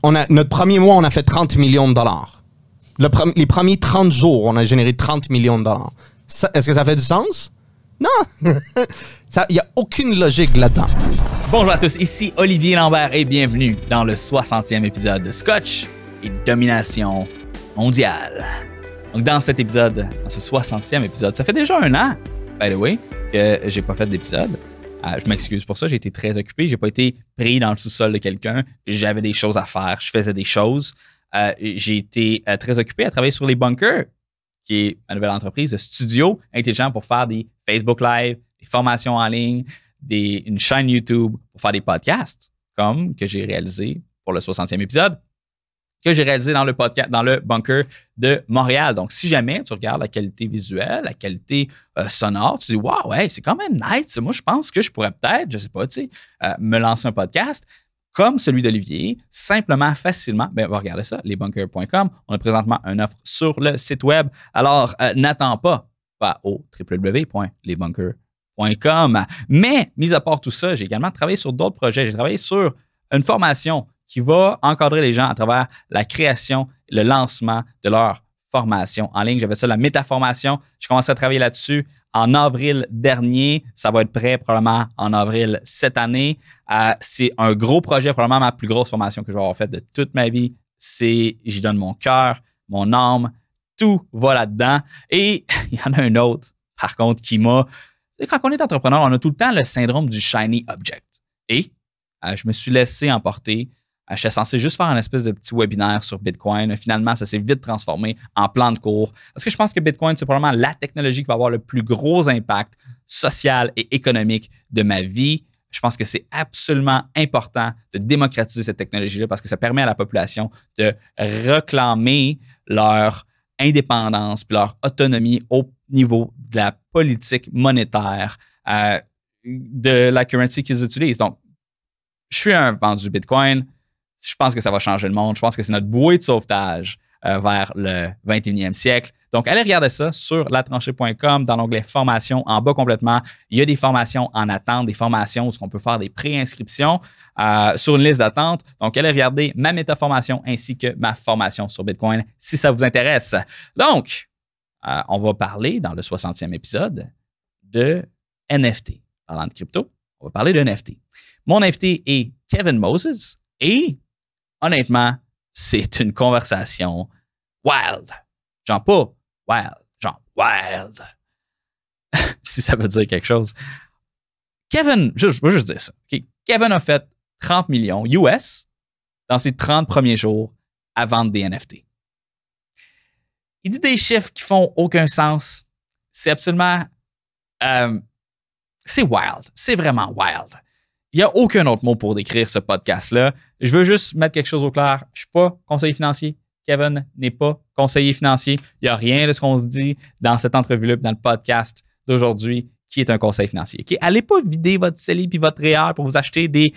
Notre premier mois, on a fait 30 millions de dollars. Les premiers 30 jours, on a généré 30 millions de dollars. Est-ce que ça fait du sens? Non! Il n'y a aucune logique là-dedans. Bonjour à tous, ici Olivier Lambert et bienvenue dans le 60e épisode de Scotch et Domination mondiale. Donc dans cet épisode, dans ce 60e épisode, ça fait déjà 1 an, by the way, que j'ai pas fait d'épisode. Je m'excuse pour ça, j'ai été très occupé, j'ai pas été pris dans le sous-sol de quelqu'un, j'avais des choses à faire, je faisais des choses. J'ai été très occupé à travailler sur les Bunkers, qui est ma nouvelle entreprise de studio intelligent pour faire des Facebook Live, des formations en ligne, une chaîne YouTube pour faire des podcasts, comme que j'ai réalisé pour le 60e épisode, que j'ai réalisé dans le bunker de Montréal. Donc, si jamais tu regardes la qualité visuelle, la qualité sonore, tu dis « Wow, ouais, c'est quand même nice. Moi, je pense que je pourrais peut-être, je sais pas, me lancer un podcast comme celui d'Olivier, simplement, facilement. » Ben, on va regarder ça, lesbunkers.com. On a présentement une offre sur le site web. Alors, n'attends pas au www.lesbunkers.com. Mais, mis à part tout ça, j'ai également travaillé sur d'autres projets. J'ai travaillé sur une formation qui va encadrer les gens à travers la création, le lancement de leur formation en ligne. J'avais ça, la métaformation. J'ai commencé à travailler là-dessus en avril dernier. Ça va être prêt probablement en avril cette année. C'est un gros projet, probablement ma plus grosse formation que je vais avoir faite de toute ma vie. J'y donne mon cœur, mon âme, tout va là-dedans. Et il y en a un autre, par contre, qui m'a... Quand on est entrepreneur, on a tout le temps le syndrome du shiny object. Et je me suis laissé emporter. J'étais censé juste faire un espèce de petit webinaire sur Bitcoin. Finalement, ça s'est vite transformé en plan de cours. Parce que je pense que Bitcoin, c'est probablement la technologie qui va avoir le plus gros impact social et économique de ma vie. Je pense que c'est absolument important de démocratiser cette technologie-là parce que ça permet à la population de réclamer leur indépendance et leur autonomie au niveau de la politique monétaire de la currency qu'ils utilisent. Donc, je suis un vendu Bitcoin. Je pense que ça va changer le monde. Je pense que c'est notre bouée de sauvetage vers le 21e siècle. Donc, allez regarder ça sur latranchée.com dans l'onglet Formations en bas complètement. Il y a des formations en attente, des formations où on peut faire des préinscriptions sur une liste d'attente. Donc, allez regarder ma métaformation ainsi que ma formation sur Bitcoin si ça vous intéresse. Donc, on va parler dans le 60e épisode de NFT. Parlant de crypto, on va parler de NFT. Mon invité est Kevin Moses et honnêtement, c'est une conversation wild. Genre pas wild, genre wild. Si ça veut dire quelque chose. Kevin, je veux juste dire ça. Okay. Kevin a fait 30 millions US dans ses 30 premiers jours à vendre des NFT. Il dit des chiffres qui font aucun sens. C'est absolument... c'est wild. C'est vraiment wild. Il n'y a aucun autre mot pour décrire ce podcast-là. Je veux juste mettre quelque chose au clair. Je ne suis pas conseiller financier. Kevin n'est pas conseiller financier. Il n'y a rien de ce qu'on se dit dans cette entrevue-là, dans le podcast d'aujourd'hui, qui est un conseil financier. Okay? Allez pas vider votre CELI et votre REER pour vous acheter des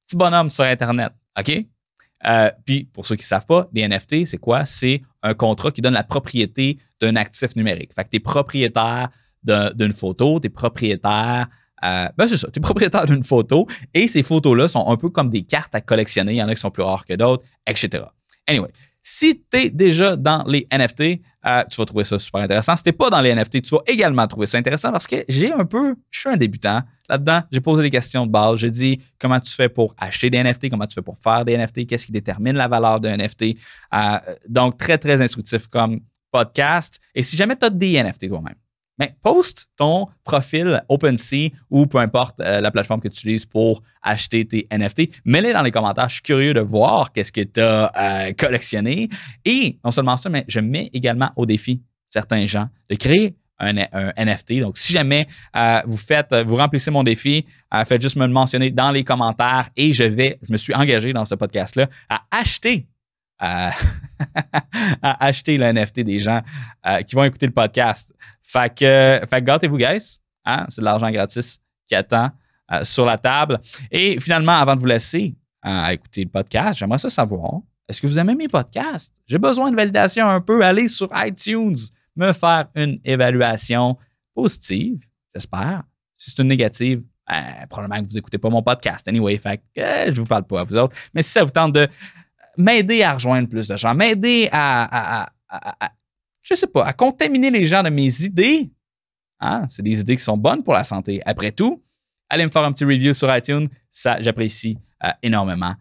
petits bonhommes sur Internet. OK? Puis, pour ceux qui ne savent pas, les NFT, c'est quoi? C'est un contrat qui donne la propriété d'un actif numérique. Fait que tu es propriétaire d'une photo, tu es propriétaire... c'est ça, tu es propriétaire d'une photo et ces photos-là sont un peu comme des cartes à collectionner. Il y en a qui sont plus rares que d'autres, etc. Anyway, si tu es déjà dans les NFT, tu vas trouver ça super intéressant. Si tu n'es pas dans les NFT, tu vas également trouver ça intéressant parce que je suis un débutant là-dedans. J'ai posé des questions de base. J'ai dit comment tu fais pour acheter des NFT, comment tu fais pour faire des NFT, qu'est-ce qui détermine la valeur d'un NFT. Donc, très, très instructif comme podcast. Et si jamais tu as des NFT toi-même, mais poste ton profil OpenSea ou peu importe la plateforme que tu utilises pour acheter tes NFT. Mets-les dans les commentaires. Je suis curieux de voir qu'est-ce que tu as collectionné. Et non seulement ça, mais je mets également au défi certains gens de créer un NFT. Donc, si jamais vous remplissez mon défi, faites juste me le mentionner dans les commentaires et je me suis engagé dans ce podcast-là à acheter à acheter le NFT des gens qui vont écouter le podcast. Fait que gâtez-vous, guys. Hein? C'est de l'argent gratis qui attend sur la table. Et finalement, avant de vous laisser à écouter le podcast, j'aimerais savoir, est-ce que vous aimez mes podcasts? J'ai besoin de validation un peu. Allez sur iTunes, me faire une évaluation positive, j'espère. Si c'est une négative, probablement que vous n'écoutez pas mon podcast. Anyway, fait que je ne vous parle pas à vous autres. Mais si ça vous tente de m'aider à rejoindre plus de gens, m'aider je sais pas, à contaminer les gens de mes idées. Hein? C'est des idées qui sont bonnes pour la santé. Après tout, allez me faire un petit review sur iTunes. Ça, j'apprécie énormément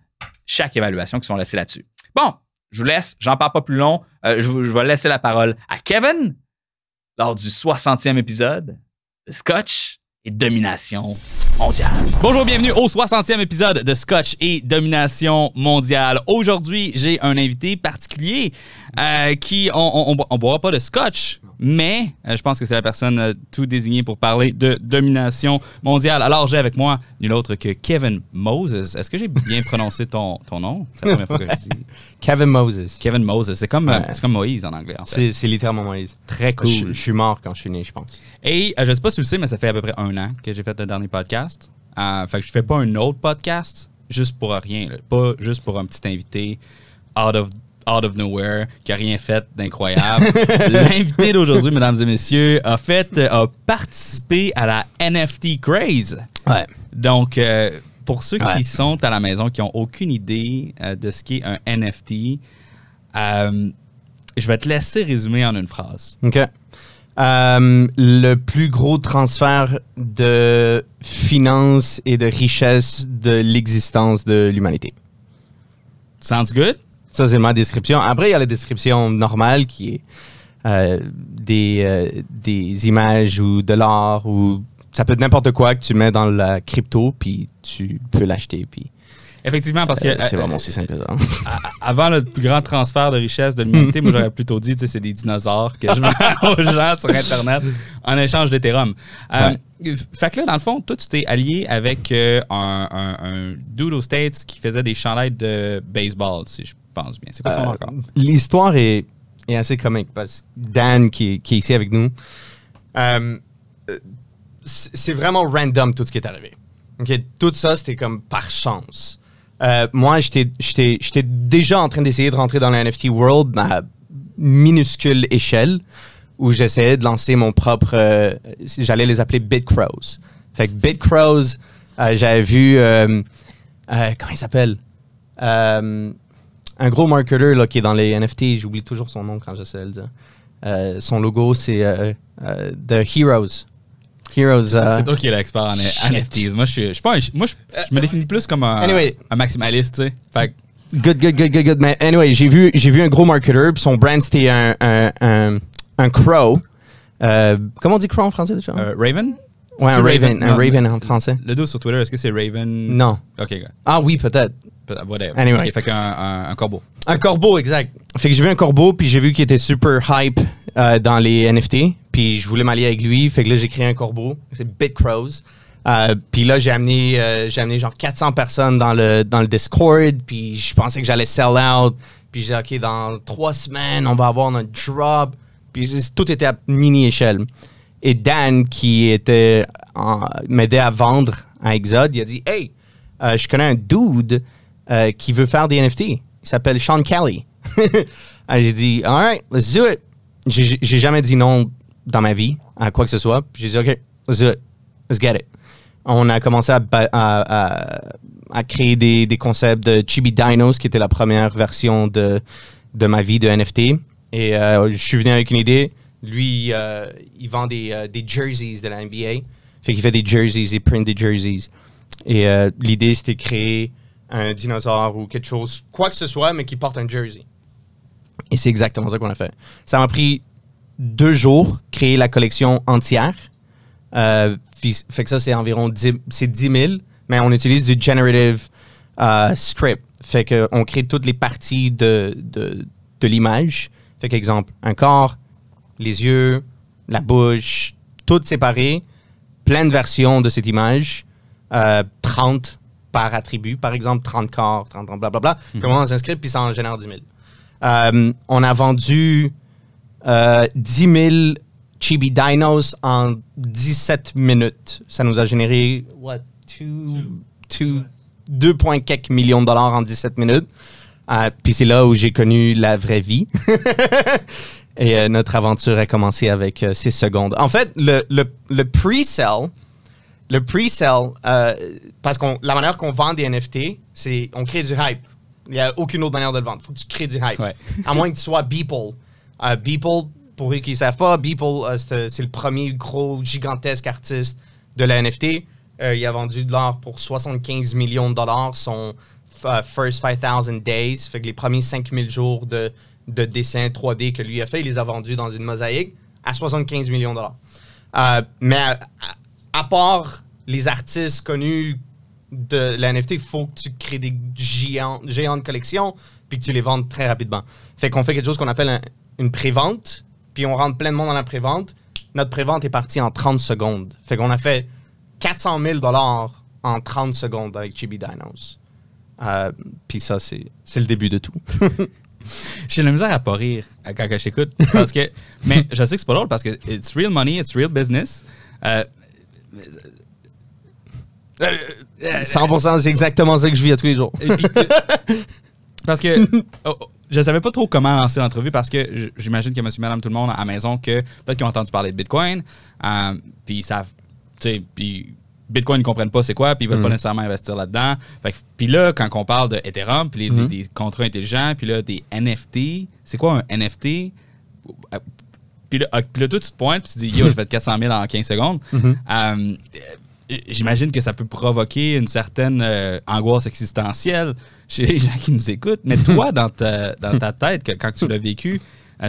chaque évaluation qui sont laissées là-dessus. Bon, je vous laisse. J'en parle pas plus long. Je vais laisser la parole à Kevin lors du 60e épisode de Scotch et Domination mondiale. Bonjour, bienvenue au 60e épisode de Scotch et Domination mondiale. Aujourd'hui, j'ai un invité particulier qui, on boira pas de Scotch, mais je pense que c'est la personne tout désignée pour parler de domination mondiale. Alors, j'ai avec moi nul autre que Kevin Moses. Est-ce que j'ai bien prononcé ton nom? C'est la première fois que je dis. Kevin Moses. Kevin Moses. C'est comme Moïse en anglais, en fait. C'est littéralement Moïse. Très cool. Je suis mort quand je suis né, je pense. Et je sais pas si tu le sais, mais ça fait à peu près 1 an que j'ai fait le dernier podcast. Fait que je fais pas un autre podcast juste pour rien. Là. Pas juste pour un petit invité out of nowhere, qui a rien fait d'incroyable. L'invité d'aujourd'hui, mesdames et messieurs, a participé à la NFT Craze. Ouais. Donc, pour ceux qui sont à la maison, qui n'ont aucune idée de ce qu'est un NFT, je vais te laisser résumer en une phrase. OK. Le plus gros transfert de finances et de richesse de l'existence de l'humanité. Sounds good? Ça, c'est ma description. Après, il y a la description normale qui est des images ou de l'art ou ça peut être n'importe quoi que tu mets dans la crypto puis tu peux l'acheter. Puis effectivement, parce que c'est vraiment aussi simple que ça. Avant le plus grand transfert de richesse de l'humanité, moi j'aurais plutôt dit c'est des dinosaures que je vends aux gens sur Internet en échange d'Ethereum. Fait que là, dans le fond, toi, tu t'es allié avec un dude aux States qui faisait des chandails de baseball, si je pense bien. C'est quoi son nom encore? L'histoire est assez comique parce que Dan, qui est ici avec nous, c'est vraiment random tout ce qui est arrivé. Okay? Tout ça, c'était comme par chance. Moi, j'étais déjà en train d'essayer de rentrer dans le NFT World à minuscule échelle où j'essayais de lancer mon propre... j'allais les appeler BitCrows. Fait que BitCrows, j'avais vu... comment il s'appelle? Un gros marketer là, qui est dans les NFT, j'oublie toujours son nom quand j'essaie de le dire. Son logo, c'est The Heroes. C'est toi qui es l'expert en NFTs. Moi, je me définis plus comme un maximaliste, tu sais. Fait Good. Mais anyway, j'ai vu un gros marketer, puis son brand, c'était un crow. Comment on dit crow en français déjà? Raven? Ouais, un Raven en français. Le dos sur Twitter, est-ce que c'est Raven? Non. OK. Ah oui, peut-être. Whatever. Anyway. Okay, fait qu'un corbeau. Un corbeau, exact. Fait que j'ai vu un corbeau, puis j'ai vu qu'il était super hype dans les NFT, puis je voulais m'allier avec lui. Fait que là, j'ai créé un corbeau. C'est BitCrows. Puis là, j'ai amené genre 400 personnes dans le Discord, puis je pensais que j'allais sell out. Puis j'ai dit, OK, dans 3 semaines, on va avoir notre drop. Puis tout était à mini-échelle. Et Dan, qui m'aidait à vendre à Exode, il a dit, hey, je connais un dude qui veut faire des NFT. Il s'appelle Sean Kelly. J'ai dit, all right, let's do it. J'ai jamais dit non dans ma vie à quoi que ce soit. J'ai dit, OK, let's do it. Let's get it. On a commencé à créer des concepts de Chibi Dinos, qui était la première version de ma vie de NFT. Et je suis venu avec une idée. Lui, il vend des jerseys de la NBA. Fait qu'il fait des jerseys, il print des jerseys. Et l'idée, c'était de créer un dinosaure ou quelque chose, quoi que ce soit, mais qui porte un jersey. Et c'est exactement ça qu'on a fait. Ça m'a pris 2 jours, créer la collection entière. Fait que ça, c'est environ 10 000, mais on utilise du generative script. Fait qu'on crée toutes les parties de l'image. Fait qu'exemple, un corps, les yeux, la bouche, tout séparé, plein de versions de cette image, 30 par attribut, par exemple, 30 corps, 30 blablabla. Puis on s'inscrit, puis ça en génère 10 000. On a vendu 10 000 Chibi Dinos en 17 minutes. Ça nous a généré, 2,4 millions de dollars en 17 minutes. Puis c'est là où j'ai connu la vraie vie. Et notre aventure a commencé avec 6 secondes. En fait, le pre-sell, parce que la manière qu'on vend des NFT, c'est on crée du hype. Il n'y a aucune autre manière de le vendre. Il faut que tu crées du hype. Ouais. À moins que tu sois Beeple. Beeple, pour eux qui ne savent pas, Beeple, c'est le premier gros, gigantesque artiste de la NFT. Il a vendu de l'art pour 75 millions de dollars, son first 5000 days. Fait que les premiers 5000 jours de dessin 3D que lui a fait, il les a vendus dans une mosaïque à 75 millions de dollars. Mais à part les artistes connus de la NFT, il faut que tu crées des géantes collections puis que tu les vendes très rapidement. Fait qu'on fait quelque chose qu'on appelle une pré-vente, puis on rentre plein de monde dans la pré-vente. Notre pré-vente est partie en 30 secondes. Fait qu'on a fait 400 000 $ en 30 secondes avec Chibi Dinos. Puis ça, c'est le début de tout. J'ai la misère à pas rire quand je t'écoute. Parce que, mais je sais que c'est pas drôle parce que it's real money, it's real business. 100%, c'est exactement ça que je vis à tous les jours. Puis, parce que je savais pas trop comment lancer l'entrevue parce que j'imagine que monsieur, madame, tout le monde à la maison, que peut-être qu'ils ont entendu parler de Bitcoin, puis ils savent, tu sais, puis Bitcoin, ils ne comprennent pas c'est quoi, puis ils ne veulent pas nécessairement investir là-dedans. Puis là, quand on parle de Ethereum, puis des contrats intelligents, puis là, des NFT, c'est quoi un NFT? Puis là, toi, tu te pointes, puis tu dis, yo, je vais te 400 000 en 15 secondes. J'imagine que ça peut provoquer une certaine angoisse existentielle chez les gens qui nous écoutent. Mais toi, dans ta tête, quand tu l'as vécu,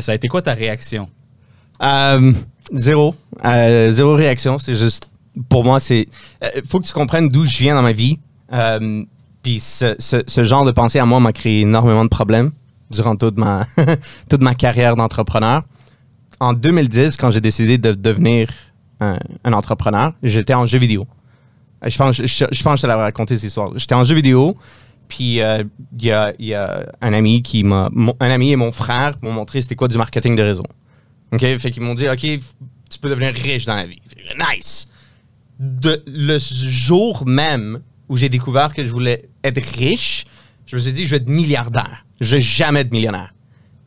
ça a été quoi ta réaction? Zéro. Zéro réaction. C'est juste, pour moi, c'est... faut que tu comprennes d'où je viens dans ma vie. Puis ce genre de pensée à moi m'a créé énormément de problèmes durant toute ma carrière d'entrepreneur. En 2010, quand j'ai décidé de devenir un entrepreneur, j'étais en jeu vidéo. Je pense que je te l'avais raconté cette histoire. J'étais en jeu vidéo, puis il y a un ami un ami et mon frère m'ont montré c'était quoi du marketing de réseau. OK? Fait qu'ils m'ont dit, OK, tu peux devenir riche dans la vie. Nice! Le jour même où j'ai découvert que je voulais être riche, je me suis dit, je vais être milliardaire. Je vais jamais être millionnaire.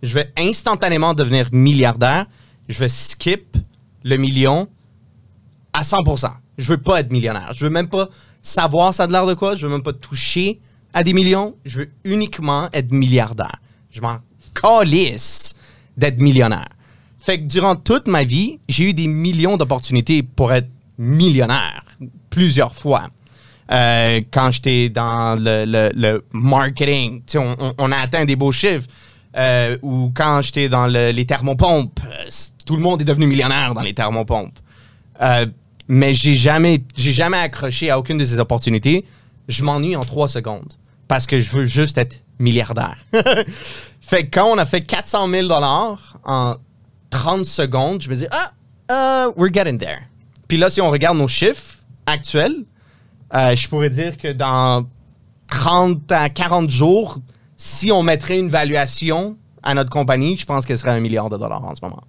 Je vais instantanément devenir milliardaire. Je vais skip le million à 100%. Je veux pas être millionnaire. Je veux même pas savoir ça a de l'air de quoi. Je veux même pas toucher à des millions. Je veux uniquement être milliardaire. Je m'en calisse d'être millionnaire. Fait que durant toute ma vie, j'ai eu des millions d'opportunités pour être millionnaire. Plusieurs fois. Quand j'étais dans le marketing, on a atteint des beaux chiffres. Ou quand j'étais dans les thermopompes, tout le monde est devenu millionnaire dans les thermopompes. Mais j'ai jamais accroché à aucune de ces opportunités. Je m'ennuie en 3 secondes parce que je veux juste être milliardaire. Fait que quand on a fait 400 000 $ en 30 secondes, je me dis, we're getting there. Puis là, si on regarde nos chiffres actuels, je pourrais dire que dans 30 à 40 jours, si on mettrait une valuation à notre compagnie, je pense qu'elle serait $1 milliard en ce moment,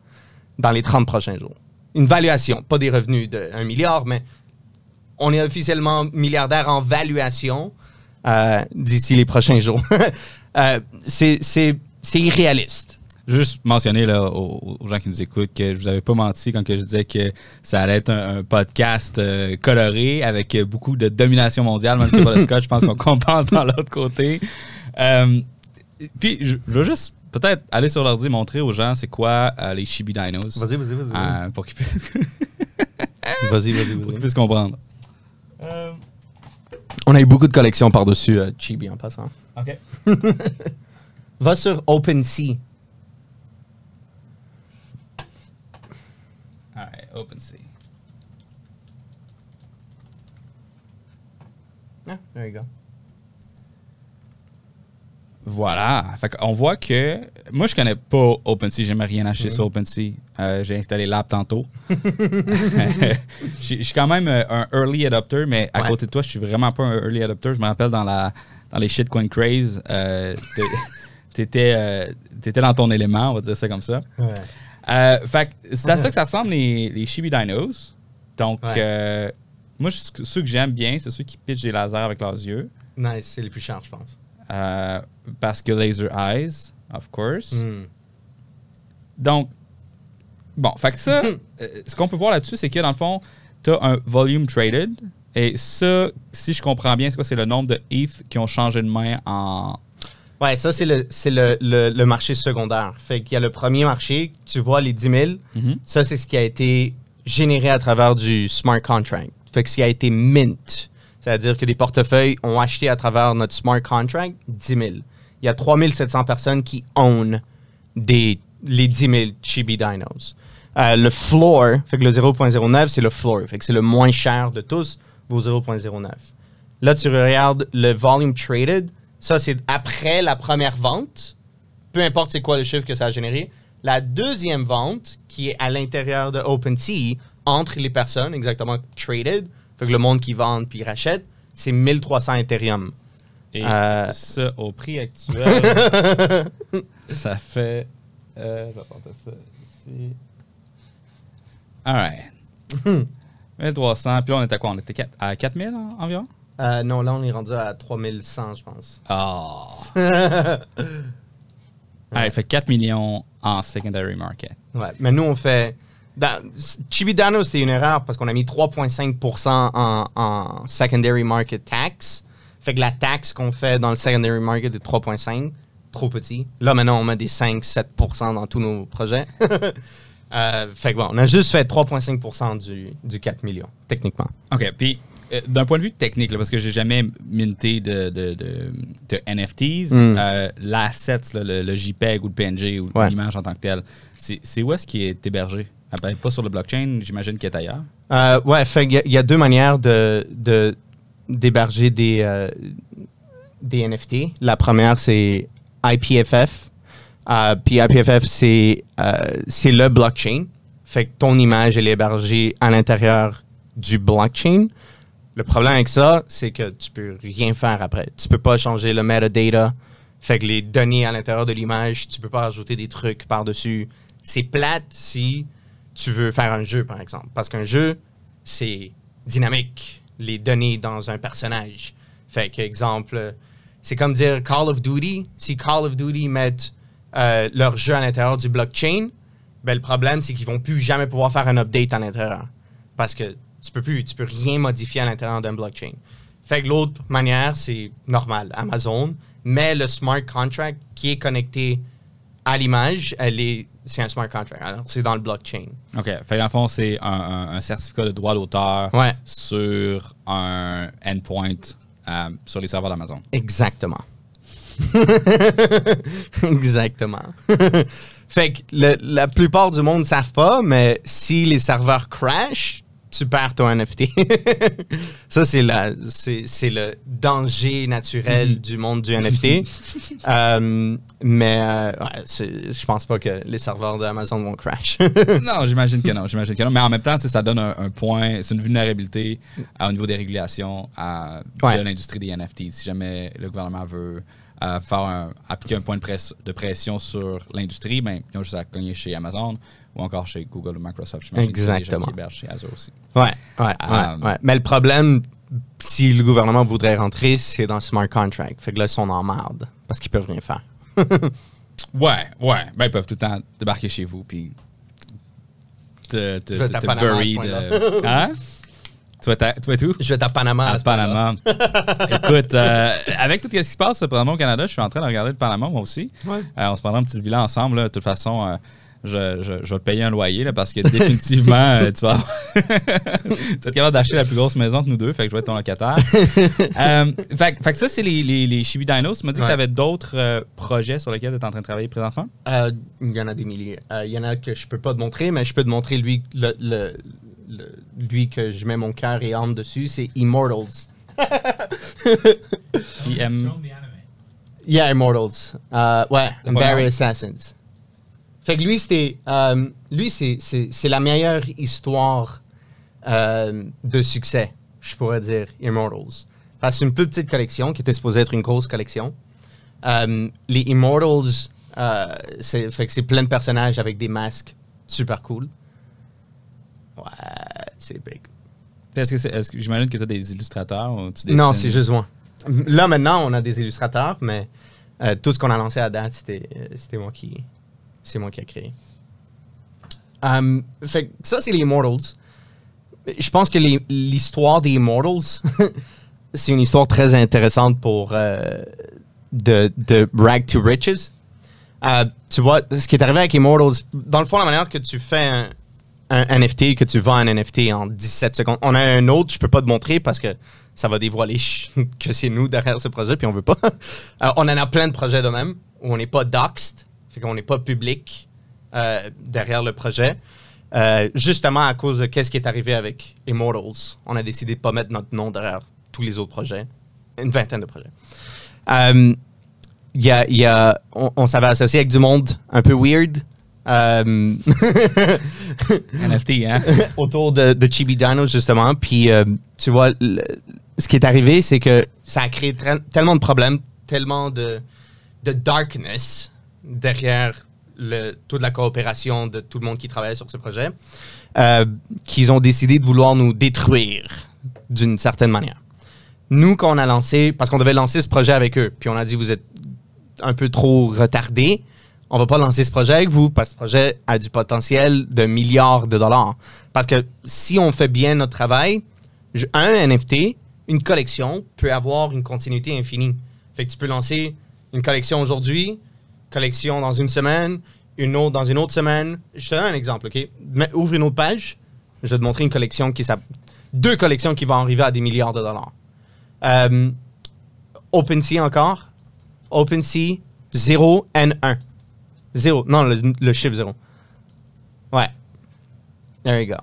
dans les 30 prochains jours. Une valuation, pas des revenus de 1 milliard, mais on est officiellement milliardaire en valuation d'ici les prochains jours. C'est irréaliste. Juste mentionner là, aux gens qui nous écoutent que je vous avais pas menti quand que je disais que ça allait être un podcast coloré avec beaucoup de domination mondiale, même si c'est pas le Scott, je pense qu'on compense dans l'autre côté. Puis je veux juste peut-être aller sur l'ordi montrer aux gens c'est quoi les Chibi Dinos. Vas-y. Pour qu'ils puissent... Vas-y. Pour qu'ils puissent comprendre. On a eu beaucoup de collections par-dessus Chibi en passant. OK. Va sur OpenSea. All right, OpenSea. There you go. Voilà. Fait qu'on voit que... Moi, je connais pas OpenSea. J'ai jamais rien acheté sur OpenSea. J'ai installé l'app tantôt. Je suis quand même un early adopter, mais à côté de toi, je suis vraiment pas un early adopter. Je me rappelle dans les shitcoin craze, t'étais dans ton élément, on va dire ça comme ça. Fait que c'est à ça que ça ressemble les Chibi Dinos. Donc, moi, ceux que j'aime bien, c'est ceux qui pitchent des lasers avec leurs yeux. Nice, c'est les plus chers, je pense. Parce que laser eyes, of course. Donc, bon, fait que ça, ce qu'on peut voir là-dessus, c'est que dans le fond, tu as un volume traded. Et ça, si je comprends bien, c'est quoi? C'est le nombre de ETH qui ont changé de main en... Ouais, ça, c'est le marché secondaire. Fait qu'il y a le premier marché, tu vois les 10 000. Ça, c'est ce qui a été généré à travers du smart contract. Fait que ce qui a été mint. C'est-à-dire que des portefeuilles ont acheté à travers notre smart contract 10 000. Il y a 3 700 personnes qui own les 10 000 Chibi Dinos. Le floor, fait que le 0.09, c'est le floor. Fait que c'est le moins cher de tous, vos 0.09. Là, tu regardes le volume traded. Ça, c'est après la première vente. Peu importe c'est quoi le chiffre que ça a généré. La deuxième vente, qui est à l'intérieur de OpenSea, entre les personnes, exactement traded, fait que le monde qui vend puis rachète, c'est 1300 Ethereum. Et ça, au prix actuel, ça fait... je vais porter ça ici. All right. 1300. Puis là, on était à quoi? On était à 4000 environ? Non, là, on est rendu à 3100, je pense. Oh! Ouais, il fait 4 millions en secondary market. Ouais, mais nous, on fait... Chibi Dino, c'était une erreur parce qu'on a mis 3,5% en secondary market tax. Fait que la taxe qu'on fait dans le secondary market est 3,5%. Trop petit. Là, maintenant, on met des 5-7% dans tous nos projets. Fait que bon, on a juste fait 3,5% du 4 millions, techniquement. OK, puis... d'un point de vue technique, là, parce que j'ai jamais minté de NFTs, l'asset, le JPEG ou le PNG ou l'image en tant que telle, c'est où est-ce qu'il est hébergé? Pas sur le blockchain, j'imagine qu'il est ailleurs. Ouais, il y a deux manières d'héberger des NFT. La première, c'est IPFF. Puis IPFF, c'est le blockchain. Fait que ton image, elle est hébergée à l'intérieur du blockchain. Le problème avec ça, c'est que tu peux rien faire après. Tu peux pas changer le metadata. Fait que les données à l'intérieur de l'image, tu peux pas rajouter des trucs par-dessus. C'est plate si tu veux faire un jeu, par exemple. Parce qu'un jeu, c'est dynamique. Les données dans un personnage. Fait que, exemple, c'est comme dire Call of Duty. Si Call of Duty mettent leur jeu à l'intérieur du blockchain, ben, le problème, c'est qu'ils vont plus jamais pouvoir faire un update à l'intérieur. Parce que tu peux rien modifier à l'intérieur d'un blockchain. Fait que l'autre manière, c'est normal, Amazon, mais le smart contract qui est connecté à l'image, c'est un smart contract. Alors, c'est dans le blockchain. OK. Fait que dans le fond, c'est un certificat de droit d'auteur sur un endpoint sur les serveurs d'Amazon. Exactement. Exactement. Fait que la plupart du monde ne savent pas, mais si les serveurs crashent, tu perds ton NFT. Ça, c'est le danger naturel du monde du NFT. Mais je pense pas que les serveurs d'Amazon vont crash. Non, j'imagine que non. Mais en même temps, ça donne un point, c'est une vulnérabilité au niveau des régulations de l'industrie des NFT. Si jamais le gouvernement veut appliquer un point de pression sur l'industrie, ben, ils ont juste à cogner chez Amazon ou encore chez Google ou Microsoft. Exactement. Qui hébergent chez Azure aussi. Ouais. Mais le problème, si le gouvernement voudrait rentrer, c'est dans le smart contract. Fait que là, ils sont en merde parce qu'ils peuvent rien faire. Ouais. Ben, ils peuvent tout le temps débarquer chez vous puis te bury. Hein? Tu vas être où? Je vais être à Panama. À Panama. Écoute, avec tout ce qui se passe probablement au Canada, je suis en train de regarder le Panama, moi aussi. Ouais. On se prendra un petit bilan ensemble. Là. De toute façon, je vais te payer un loyer là, parce que définitivement, tu vas être capable d'acheter la plus grosse maison de nous deux. Fait que je vais être ton locataire. Fait que ça, c'est les Chibi Dinos. Tu m'as dit que tu avais d'autres projets sur lesquels tu es en train de travailler présentement? Il y en a des milliers. Il y en a que je peux pas te montrer, mais je peux te montrer lui que je mets mon cœur et âme dessus, c'est Immortals. Yeah, Immortals. Barry Assassins. Fait que lui, c'est la meilleure histoire de succès, je pourrais dire, Immortals. Parce que c'est une plus petite collection qui était supposée être une grosse collection. Les Immortals, fait que c'est plein de personnages avec des masques super cool. Ouais, c'est big. Est-ce que j'imagine que tu as des illustrateurs ou tu Non, c'est juste moi. Là, maintenant, on a des illustrateurs, mais tout ce qu'on a lancé à date, c'était moi qui... C'est moi qui ai créé. Fait que ça, c'est les Immortals. Je pense que l'histoire des Immortals, c'est une histoire très intéressante pour de rag to riches. Tu vois, ce qui est arrivé avec Immortals, dans le fond, la manière que tu fais un NFT, que tu vends un NFT en 17 secondes. On a un autre, je peux pas te montrer parce que ça va dévoiler que c'est nous derrière ce projet, puis on veut pas. On en a plein de projets de même, où on n'est pas doxed, fait qu'on n'est pas public derrière le projet. Justement à cause de qu'est-ce qui est arrivé avec Immortals. On a décidé de pas mettre notre nom derrière tous les autres projets. Une vingtaine de projets. On s'avait associé avec du monde un peu weird. NFT, hein? Autour de Chibi Dino, justement. Puis, tu vois, ce qui est arrivé, c'est que ça a créé tellement de problèmes, tellement de darkness derrière toute la coopération de tout le monde qui travaillait sur ce projet, qu'ils ont décidé de vouloir nous détruire d'une certaine manière. Nous, quand on a lancé, parce qu'on devait lancer ce projet avec eux, puis on a dit, vous êtes un peu trop retardés, on va pas lancer ce projet avec vous, parce que ce projet a du potentiel de milliards de dollars. Parce que si on fait bien notre travail, un NFT, une collection, peut avoir une continuité infinie. Fait que tu peux lancer une collection aujourd'hui, collection dans une semaine, une autre dans une autre semaine. Je te donne un exemple, OK? Ouvre une autre page, je vais te montrer une collection deux collections qui vont arriver à des milliards de dollars. OpenSea encore. OpenSea 0 N1. 0. Non, le chiffre 0. Ouais. There you go.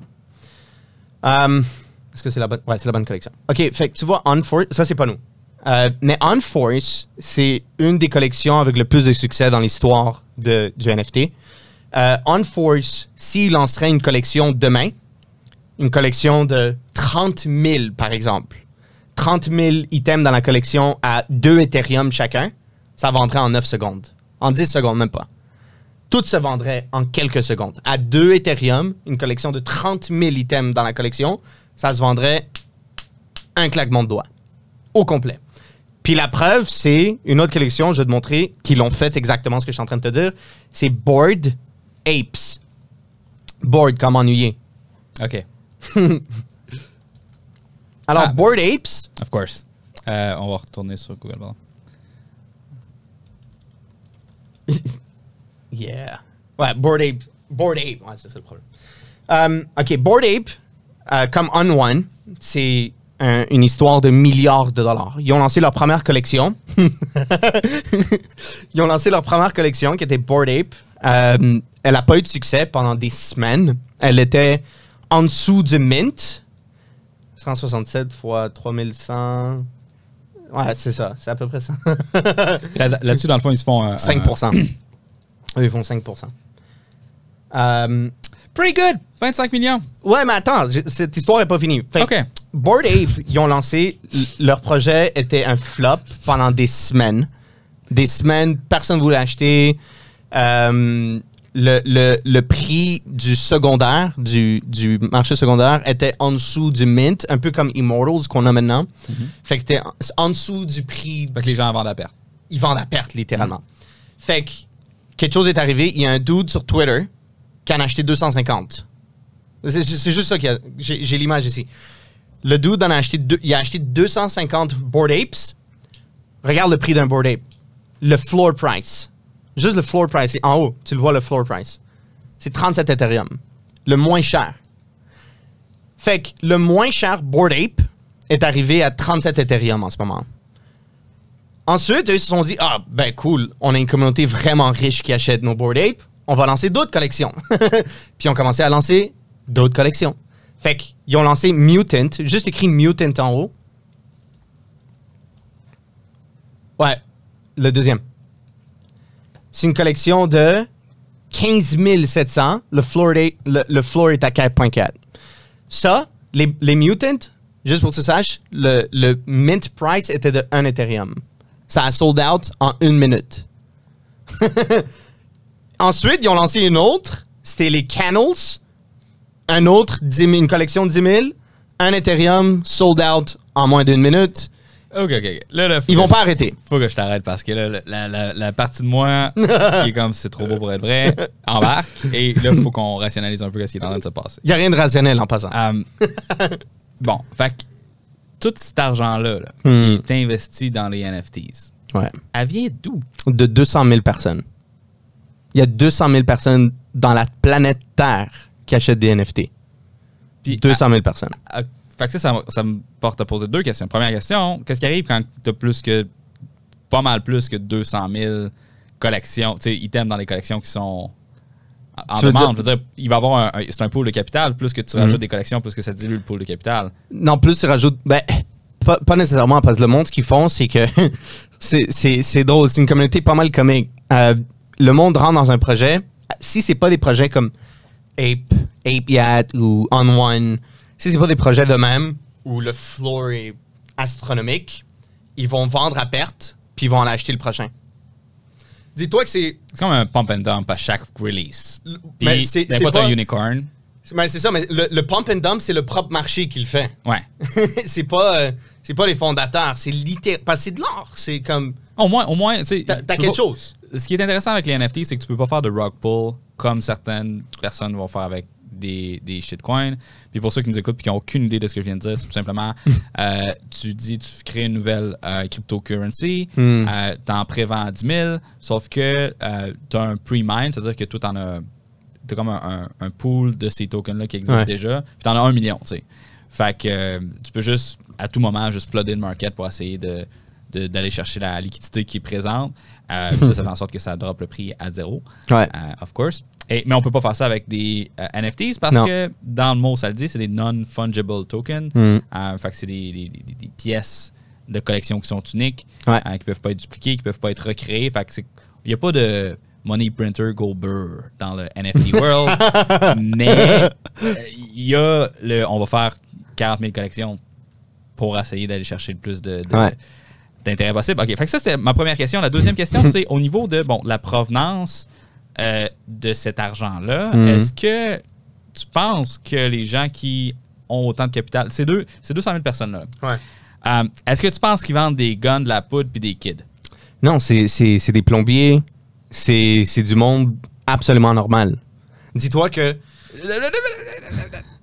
Est-ce que c'est la bonne? Ouais, c'est la bonne collection. OK, fait que tu vois, Unforce, ça, c'est pas nous. Mais Unforce, c'est une des collections avec le plus de succès dans l'histoire du NFT. Unforce, s'il lancerait une collection demain, une collection de 30 000, par exemple, 30 000 items dans la collection à 2 Ethereum chacun, ça vendrait en 9 secondes. En 10 secondes, même pas. Tout se vendrait en quelques secondes. À 2 Ethereum, une collection de 30 000 items dans la collection, ça se vendrait un claquement de doigts. Au complet. Puis la preuve, c'est une autre collection, je vais te montrer, qui l'ont fait exactement ce que je suis en train de te dire. C'est Bored Apes. Bored comme ennuyé. OK. Alors, Bored Apes. Of course. On va retourner sur Google. Yeah. Ouais, Bored Ape. Bored Ape. Ouais, c'est ça le problème. OK, Bored Ape, comme On1, c'est une histoire de milliards de dollars. Ils ont lancé leur première collection. Ils ont lancé leur première collection qui était Bored Ape. Elle n'a pas eu de succès pendant des semaines. Elle était en dessous du mint. 167 fois 3100. Ouais, c'est ça. C'est à peu près ça. Là-dessus, dans le fond, ils se font... 5%. Eux, ils font 5%. Pretty good! 25 millions. Ouais, mais attends, cette histoire n'est pas finie. Fait OK. Bored Ape, ils ont lancé... Leur projet était un flop pendant des semaines. Des semaines, personne ne voulait acheter. Le prix du secondaire, du marché secondaire, était en dessous du mint, un peu comme Immortals qu'on a maintenant. Mm-hmm. Fait que c'était en dessous du prix. Fait que les gens vendent à perte. Ils vendent à perte, littéralement. Fait que quelque chose est arrivé. Il y a un dude sur Twitter qui en a acheté 250. C'est juste ça qu'il y a. J'ai l'image ici. Le dude en a acheté, il a acheté 250 Bored Apes. Regarde le prix d'un Bored Ape. Le floor price. Juste le floor price. En haut, tu le vois, le floor price. C'est 37 Ethereum. Le moins cher. Fait que le moins cher Bored Ape est arrivé à 37 Ethereum en ce moment. Ensuite, eux se sont dit, ah, ben cool, on a une communauté vraiment riche qui achète nos Bored Ape. On va lancer d'autres collections. Puis ils ont commencé à lancer d'autres collections. Fait qu'ils ont lancé Mutant, juste écrit Mutant en haut. Ouais, le deuxième. C'est une collection de 15 700. Le floor est à 4.4. Ça, les Mutant, juste pour que tu saches, le mint price était de 1 Ethereum. Ça a sold out en 1 minute. Ensuite, ils ont lancé une autre. C'était les Canals. Un autre, une collection de 10 000. 1 Ethereum, sold out en moins d'1 minute. OK. Là, ils vont pas arrêter. Faut que je t'arrête parce que là, la partie de moi qui est comme c'est trop beau pour être vrai, embarque. Et là, il faut qu'on rationalise un peu ce qui est en train de se passer. Il n'y a rien de rationnel en passant. Bon, fait que tout cet argent-là qui est investi dans les NFTs, Ouais. Elle vient d'où? De 200 000 personnes. Il y a 200 000 personnes dans la planète Terre qui achètent des NFT. Puis, 200 000 personnes. Fait que ça me porte à poser deux questions. Première question, qu'est-ce qui arrive quand tu as pas mal plus que 200 000 collections, tu sais, items dans les collections qui sont en demande? Je veux dire, il va y avoir c'est un pool de capital, plus que tu rajoutes des collections, plus que ça dilue le pool de capital. Non, plus tu rajoutes... Ben, pas nécessairement, parce que le monde, ce qu'ils font, c'est que... c'est drôle, c'est une communauté pas mal comique. Le monde rentre dans un projet. Si c'est pas des projets comme Ape Yacht ou On One, si c'est pas des projets de même où le floor est astronomique, ils vont vendre à perte puis ils vont en acheter le prochain. Dis-toi que c'est comme un pump and dump à chaque release. Mais Puis c'est pas un unicorn. C'est ça, mais le pump and dump, c'est le propre marché qui le fait. Ouais. c'est pas les fondateurs, c'est littéralement... Parce que c'est de l'art, c'est comme... Au moins, tu sais... T'as quelque chose. Ce qui est intéressant avec les NFT, c'est que tu peux pas faire de rug pull comme certaines personnes vont faire avec des shitcoins. Puis pour ceux qui nous écoutent et qui n'ont aucune idée de ce que je viens de dire, c'est tout simplement, tu crées une nouvelle cryptocurrency, t'en prévends 10 000, sauf que t'as un pre-mine, c'est-à-dire que toi, t'as comme un pool de ces tokens-là qui existent déjà, puis t'en as 1 million, tu sais. Fait que tu peux juste, à tout moment, juste flooder le market pour essayer d'aller chercher la liquidité qui est présente. Ça fait en sorte que ça drop le prix à 0, of course. Mais on peut pas faire ça avec des NFTs parce que dans le mot, ça le dit, c'est des non-fungible tokens. Fait que c'est des pièces de collection qui sont uniques, qui peuvent pas être dupliquées, qui peuvent pas être recréées. Fait que il n'y a pas de money printer go burr dans le NFT world, mais il y a on va faire 40 000 collections pour essayer d'aller chercher le plus d'intérêt possible. OK, fait que ça, c'est ma première question. La deuxième question, c'est au niveau de la provenance de cet argent-là. Est-ce que tu penses que les gens qui ont autant de capital, ces 200 000 personnes-là, est-ce que tu penses qu'ils vendent des guns, de la poudre puis des kids? Non, c'est des plombiers. C'est du monde absolument normal. Dis-toi que...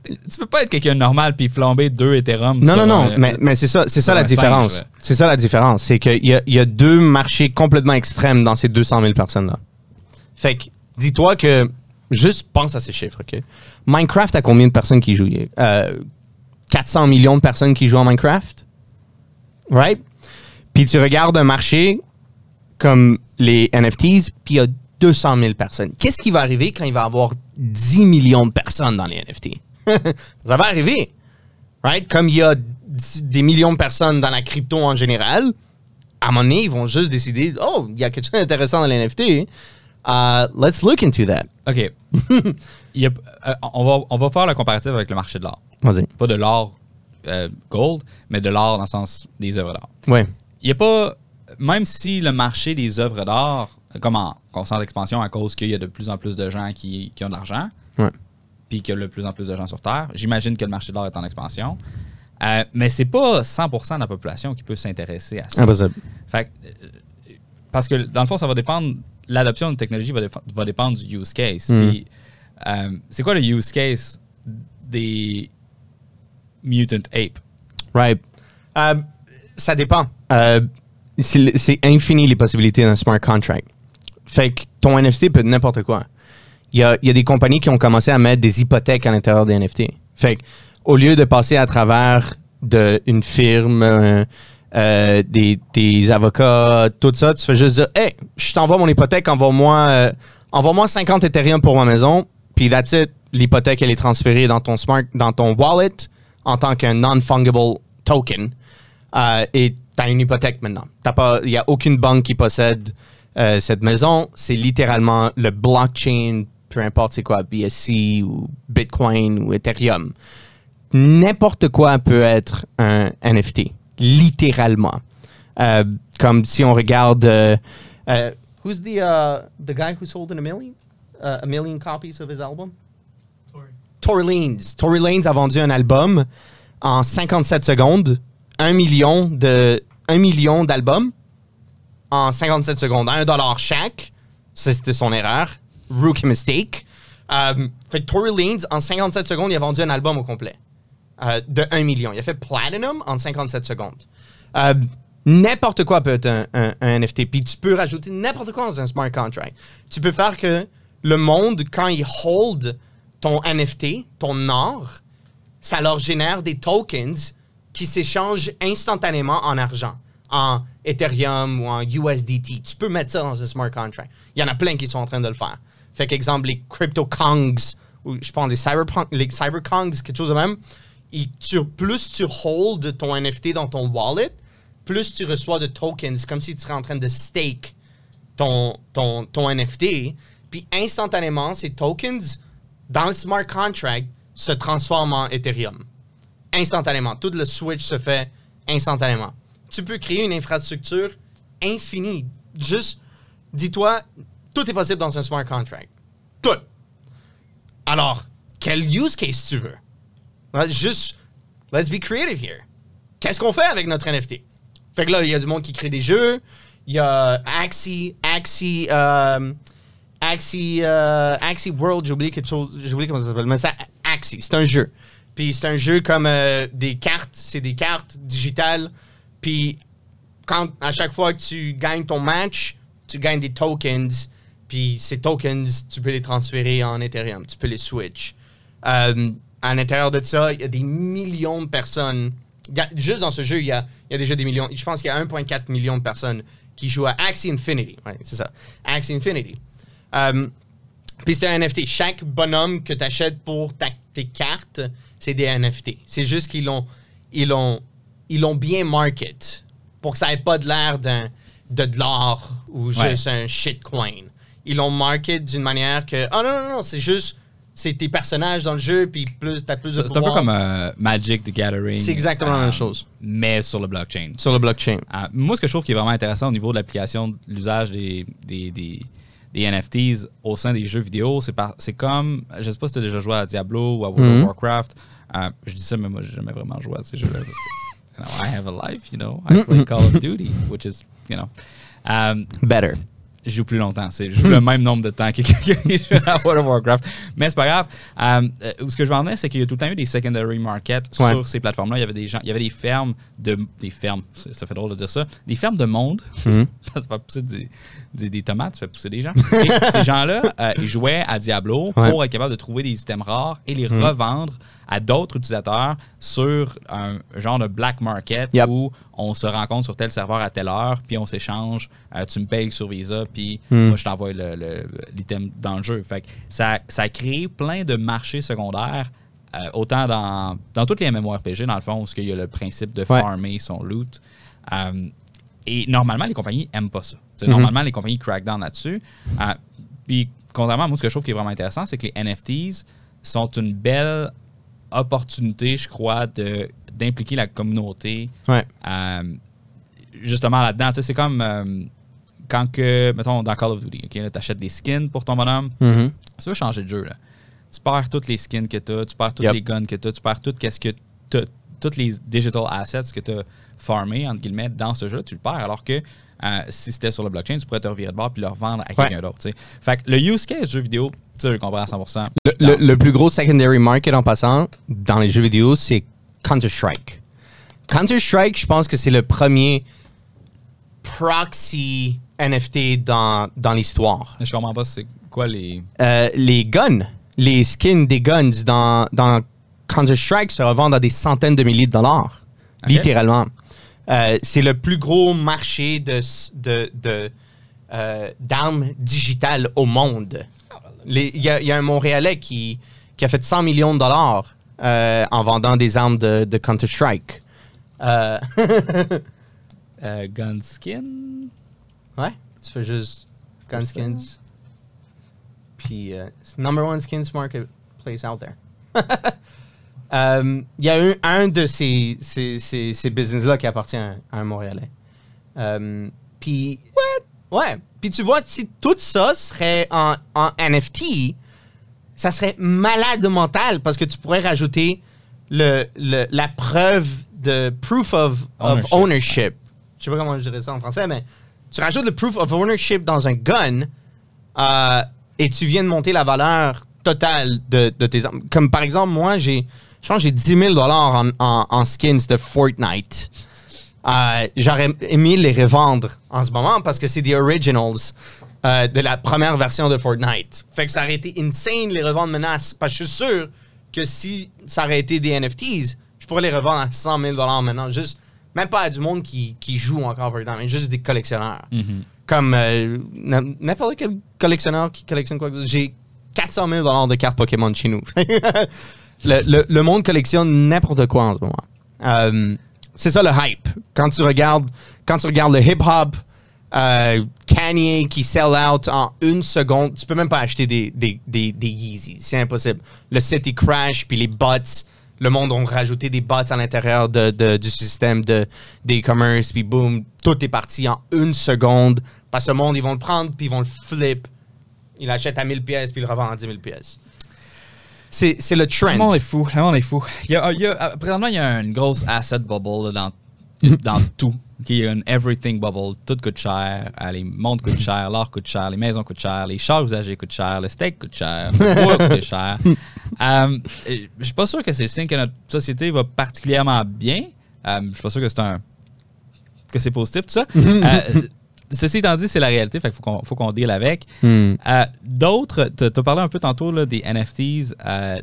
Tu peux pas être quelqu'un de normal puis flamber 2 Ethereum. Non, mais c'est ça la différence. C'est ça la différence. C'est qu'il y a 2 marchés complètement extrêmes dans ces 200 000 personnes-là. Fait que, dis-toi que, juste pense à ces chiffres, OK? Minecraft a combien de personnes qui jouent? 400 millions de personnes qui jouent en Minecraft? Right? Puis tu regardes un marché comme les NFTs, puis il y a 200 000 personnes. Qu'est-ce qui va arriver quand il va y avoir 10 millions de personnes dans les NFT? Ça va arriver. Right? Comme il y a des millions de personnes dans la crypto en général, à un moment donné, ils vont juste décider, oh, il y a quelque chose d'intéressant dans les NFT. Let's look into that. OK. On va faire le comparatif avec le marché de l'art. Vas-y. Pas de l'art gold, mais de l'art dans le sens des œuvres d'art. Oui. Il n'y a pas... Même si le marché des œuvres d'art, comme en constante expansion à cause qu'il y a de plus en plus de gens qui ont de l'argent, puis qu'il y a de plus en plus de gens sur Terre, j'imagine que le marché de l'art est en expansion. Mais c'est pas 100% de la population qui peut s'intéresser à ça. Impossible. Fait parce que dans le fond, ça va dépendre... L'adoption de technologie va dépendre du use case. Puis, c'est quoi le use case des Mutant Ape? Right. Ça dépend. C'est infini les possibilités d'un smart contract. Fait que ton NFT peut être n'importe quoi. Il y a des compagnies qui ont commencé à mettre des hypothèques à l'intérieur des NFT. Fait que, au lieu de passer à travers une firme, des avocats, tout ça, tu fais juste dire, hey, je t'envoie mon hypothèque, envoie-moi 50 Ethereum pour ma maison, puis that's it. L'hypothèque, elle est transférée dans ton wallet en tant qu'un non-fungible token. Et tu as une hypothèque maintenant. Il n'y a aucune banque qui possède cette maison. C'est littéralement le blockchain, peu importe c'est quoi, BSC ou Bitcoin ou Ethereum. N'importe quoi peut être un NFT. Littéralement. Comme si on regarde... who's the guy who sold a million copies of his album? Tory Lanez. Tory Lanez a vendu un album en 57 secondes. 1 million d'albums en 57 secondes. $1 chaque. Ça, c'était son erreur. Rookie mistake. Fait que Tory Lanez, en 57 secondes, il a vendu un album au complet. De 1 million. Il a fait Platinum en 57 secondes. N'importe quoi peut être un NFT. Puis tu peux rajouter n'importe quoi dans un smart contract. Tu peux faire que le monde, quand ils hold ton NFT, ton or, ça leur génère des tokens qui s'échangent instantanément en argent, en Ethereum ou en USDT. Tu peux mettre ça dans un smart contract. Il y en a plein qui sont en train de le faire. Fait qu'exemple, les CryptoKongs, ou je pense les CyberKongs, quelque chose de même, plus tu hold ton NFT dans ton wallet, plus tu reçois de tokens, comme si tu serais en train de stake ton NFT, puis instantanément, ces tokens, dans le smart contract, se transforment en Ethereum. Instantanément. Tout le switch se fait instantanément. Tu peux créer une infrastructure infinie. Juste, dis-toi, tout est possible dans un smart contract. Tout. Alors, quel use case tu veux? Juste, let's be creative here. Qu'est-ce qu'on fait avec notre NFT? Fait que là, il y a du monde qui crée des jeux. Il y a Axie World, j'ai oublié comment ça s'appelle, mais c'est Axie, c'est un jeu. Puis c'est un jeu comme des cartes, c'est des cartes digitales. Puis à chaque fois que tu gagnes ton match, tu gagnes des tokens. Puis ces tokens, tu peux les transférer en Ethereum, tu peux les switch. À l'intérieur de ça, il y a des millions de personnes. Juste dans ce jeu, il y a déjà des millions. Je pense qu'il y a 1,4 million de personnes qui jouent à Axie Infinity. Ouais, c'est ça. Axie Infinity. Puis c'est un NFT. Chaque bonhomme que tu achètes pour tes cartes, c'est des NFT. C'est juste qu'ils l'ont bien market pour que ça n'ait pas de l'air de l'or ou juste un shitcoin. Ils l'ont market d'une manière que non, c'est juste c'est tes personnages dans le jeu puis t'as plus de pouvoir. C'est un peu comme Magic the Gathering. C'est exactement la même chose. Mais sur le blockchain. Sur le blockchain. Moi, ce que je trouve qui est vraiment intéressant au niveau de l'application de l'usage des NFTs au sein des jeux vidéo, c'est comme, je sais pas si tu as déjà joué à Diablo ou à World of Warcraft. Je dis ça, mais moi, j'ai jamais vraiment joué à ces jeux-là. I have a life, I play Call of Duty, which is, better. Je joue plus longtemps. Je joue le même nombre de temps que quelqu'un qui joue à World of Warcraft. Mais c'est pas grave. Ce que je veux en dire, c'est qu'il y a tout le temps eu des secondary markets sur ces plateformes-là. Il y avait des gens, il y avait des fermes ça fait drôle de dire ça, des fermes de monde. Ça fait pousser des tomates, ça fait pousser des gens. Et ces gens-là, ils jouaient à Diablo pour être capable de trouver des items rares et les revendre à d'autres utilisateurs sur un genre de black market où on se rencontre sur tel serveur à telle heure, puis on s'échange, tu me payes sur Visa, puis moi, je t'envoie l'item dans le jeu. Fait que ça a créé plein de marchés secondaires, autant dans toutes les MMORPG, dans le fond, où il y a le principe de farmer son loot. Et normalement, les compagnies n'aiment pas ça. Normalement, les compagnies crack down là-dessus. Puis, contrairement à moi, ce que je trouve qui est vraiment intéressant, c'est que les NFTs sont une belle opportunité, je crois, d'impliquer la communauté justement là-dedans. C'est comme quand que, mettons, dans Call of Duty, tu achètes des skins pour ton bonhomme. Si tu veux changer de jeu, là, tu perds toutes les skins que tu as, tu perds tous les guns que tu as, tu perds toutes les digital assets que tu as farmé, entre guillemets, dans ce jeu, tu le perds. Alors que si c'était sur le blockchain, tu pourrais te revirer de bord puis le revendre à quelqu'un d'autre. Fait que le use case jeu vidéo, je le comprends à 100%. Le plus gros secondary market en passant dans les jeux vidéo, c'est Counter-Strike. Counter-Strike, je pense que c'est le premier proxy NFT dans l'histoire. Je comprends pas, c'est quoi les guns, les skins des guns dans Counter-Strike se revendent à des centaines de milliers de dollars. Okay. Littéralement. C'est le plus gros marché d'armes digitales au monde. Il y a un Montréalais qui a fait 100 millions de dollars en vendant des armes de Counter-Strike. Gunskin? Ouais, tu fais juste Gunskins. Puis, number one skins marketplace out there. Il y a un de ces business-là qui appartient à un Montréalais. Puis, ouais. Puis tu vois, si tout ça serait en NFT, ça serait malade mental parce que tu pourrais rajouter la preuve de proof of ownership. Je sais pas comment je dirais ça en français, mais tu rajoutes le proof of ownership dans un gun et tu viens de monter la valeur totale de tes armes. Comme par exemple, moi, je pense que j'ai 10 000 $ en skins de Fortnite. J'aurais aimé les revendre en ce moment parce que c'est des originals de la première version de Fortnite. Fait que ça aurait été insane les revendre maintenant. Parce que je suis sûr que si ça aurait été des NFTs, je pourrais les revendre à 100 000 $ maintenant. Juste, même pas à du monde qui joue encore Fortnite, mais juste des collectionneurs. Comme n'importe quel collectionneur qui collectionne quoi que ce soit. J'ai 400 000 $ de cartes Pokémon chez nous. le monde collectionne n'importe quoi en ce moment. C'est ça le hype. Quand tu regardes le hip-hop, Kanye qui sell out en 1 seconde, tu peux même pas acheter des Yeezys. C'est impossible. Le site, il crash, puis les bots, le monde a rajouté des bots à l'intérieur du système d'e-commerce, puis boum, tout est parti en 1 seconde. Parce que le monde, ils vont le prendre, puis ils vont le flip. Ils l'achètent à 1000 pièces, puis ils le revendent à 10 000 pièces. C'est le trend. Le monde est fou. Le monde est fou. Présentement, il y a une grosse asset bubble là, dans tout. Il y a une everything bubble. Tout coûte cher. Les montres coûtent cher. L'art coûte cher. Les maisons coûtent cher. Les chars usagés coûtent cher. Le steak coûte cher. Le bois coûte cher. Je suis pas sûr que c'est le signe que notre société va particulièrement bien. Je suis pas sûr que c'est positif, tout ça. Ceci étant dit, c'est la réalité, fait qu'il faut qu'on deal avec. D'autres, tu as parlé un peu tantôt là, des NFTs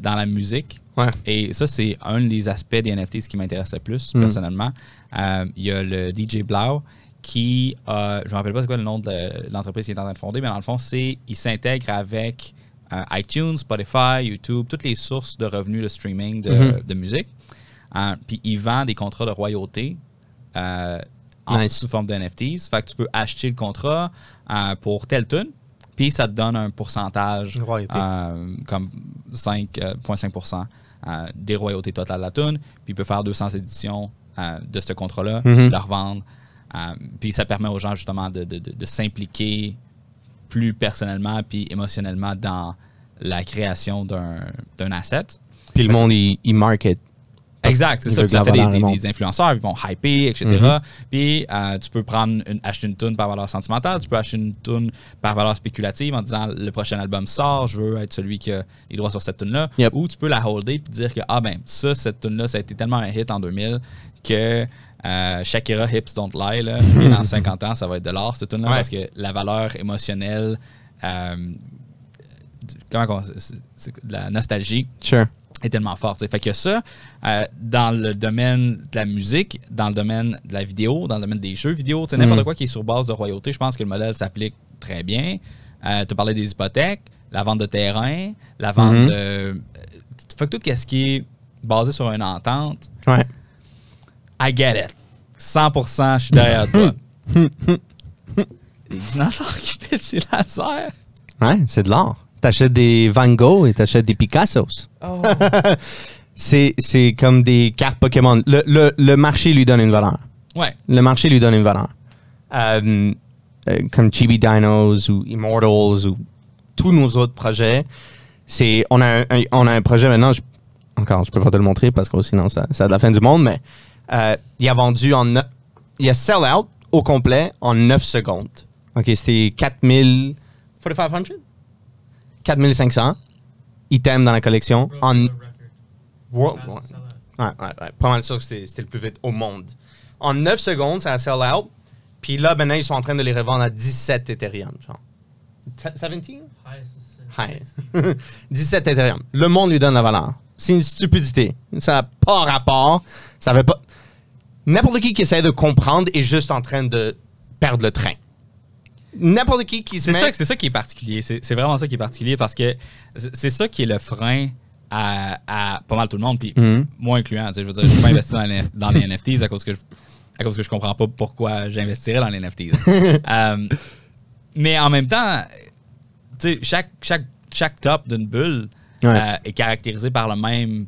dans la musique. Ouais. Et ça, c'est un des aspects des NFTs qui m'intéresse le plus, personnellement. Il y a le DJ Blau qui, je ne me rappelle pas c'est quoi le nom de l'entreprise qu'il est en train de fonder, mais dans le fond, il s'intègre avec iTunes, Spotify, YouTube, toutes les sources de revenus de streaming de musique. Puis il vend des contrats de royauté sous forme de NFTs. Fait que tu peux acheter le contrat pour telle tune, puis ça te donne un pourcentage comme 5,5% des royautés totales de la tune, puis il peut faire 200 éditions de ce contrat-là, le revendre. Puis ça permet aux gens justement de s'impliquer plus personnellement puis émotionnellement dans la création d'un asset. Puis le monde, il market. Exact, c'est ça. Ça fait des influenceurs, ils vont hyper, etc. Puis tu peux acheter une tune par valeur sentimentale, tu peux acheter une tune par valeur spéculative en disant le prochain album sort, je veux être celui qui a les droits sur cette tune-là. Ou tu peux la holder puis dire que cette tune-là, ça a été tellement un hit en 2000 que Shakira Hips Don't Lie, là, et dans 50 ans, ça va être de l'or, cette tune-là, parce que la valeur émotionnelle, la nostalgie. Sure. Est tellement forte. Fait que ça, dans le domaine de la musique, dans le domaine de la vidéo, dans le domaine des jeux vidéo, n'importe quoi qui est sur base de royauté, je pense que le modèle s'applique très bien. Tu as parlé des hypothèques, la vente de terrain, la vente de... Fait que tout ce qui est basé sur une entente, I get it. 100%, je suis derrière toi. Les dinosaures qui pitchent des lasers. Ouais, c'est de l'art. T'achètes des Van Gogh et t'achètes des Picassos. Oh. c'est comme des cartes Pokémon. Le marché lui donne une valeur. Ouais. Le marché lui donne une valeur. Comme Chibi Dinos ou Immortals ou tous nos autres projets. On a un projet maintenant, je peux pas te le montrer parce que sinon c'est à la fin du monde, mais il a vendu il a sell out au complet en 9 secondes. OK, c'était 4,500 items dans la collection. Pas mal sûr que c'était le plus vite au monde. En 9 secondes, ça a sell out. Puis là, maintenant, ils sont en train de les revendre à 17 Ethereum. Genre. 17? Highest. 17 Ethereum. Le monde lui donne la valeur. C'est une stupidité. Ça n'a pas rapport. Ça veut pas... N'importe qui essaie de comprendre est juste en train de perdre le train. N'importe qui se met... C'est ça qui est particulier. C'est vraiment ça qui est particulier parce que c'est ça qui est le frein à pas mal tout le monde, puis moi incluant. Je veux dire, je ne peux pas investir dans les NFTs à cause que je comprends pas pourquoi j'investirais dans les NFTs. Mais en même temps, chaque top d'une bulle est caractérisé par le même...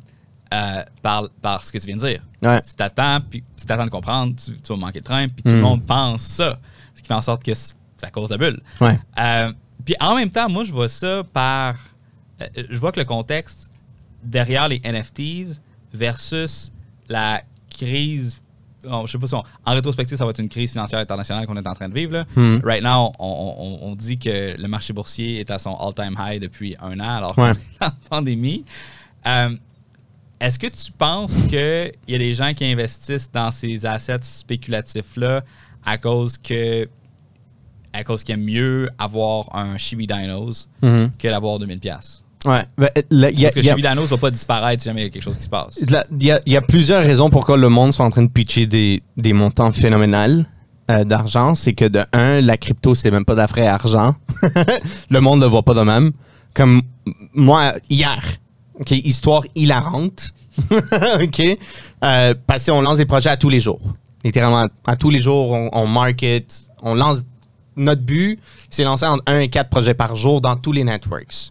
par ce que tu viens de dire. Ouais. Si t'attends de comprendre, tu vas manquer de train, puis tout le monde pense ça. Ce qui fait en sorte que c'est à cause de la bulle. Ouais. Puis en même temps, moi, je vois ça je vois que le contexte derrière les NFTs versus la crise... je sais pas si en rétrospective, ça va être une crise financière internationale qu'on est en train de vivre. Là. Right now, on dit que le marché boursier est à son all-time high depuis 1 an, alors qu'on est en pandémie. est-ce que tu penses qu'il y a des gens qui investissent dans ces assets spéculatifs-là à cause qu'ils aiment mieux avoir un Chibi Dinos que d'avoir 2000$? Ouais. Parce que Chibi Dinos ne va pas disparaître si jamais il y a quelque chose qui se passe. Il y a plusieurs raisons pourquoi le monde sont en train de pitcher des montants phénoménaux d'argent. C'est que de un, la crypto, c'est même pas d'après argent. Le monde ne le voit pas de même. Comme moi, hier, OK, histoire hilarante. OK? Parce qu'on lance des projets à tous les jours. Littéralement, à tous les jours, on market, on lance. Notre but, c'est lancer entre 1 et 4 projets par jour dans tous les networks.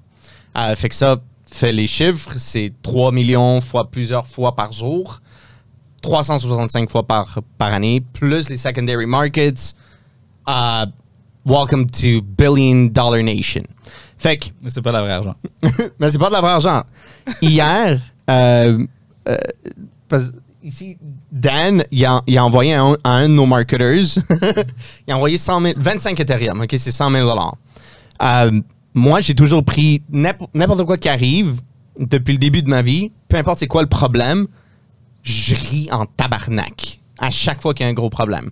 Fait que ça fait les chiffres, c'est 3 millions fois plusieurs fois par jour, 365 fois par année, plus les secondary markets. Welcome to $1 billion nation. Fait que... Mais c'est pas de la vraie argent. Mais c'est pas de la vraie argent. Hier, ici, Dan, il a envoyé à un de nos marketers, il a envoyé 25 Ethereum, OK, c'est 100 000 $. Moi, j'ai toujours pris n'importe quoi qui arrive depuis le début de ma vie, peu importe c'est quoi le problème, je ris en tabarnak à chaque fois qu'il y a un gros problème.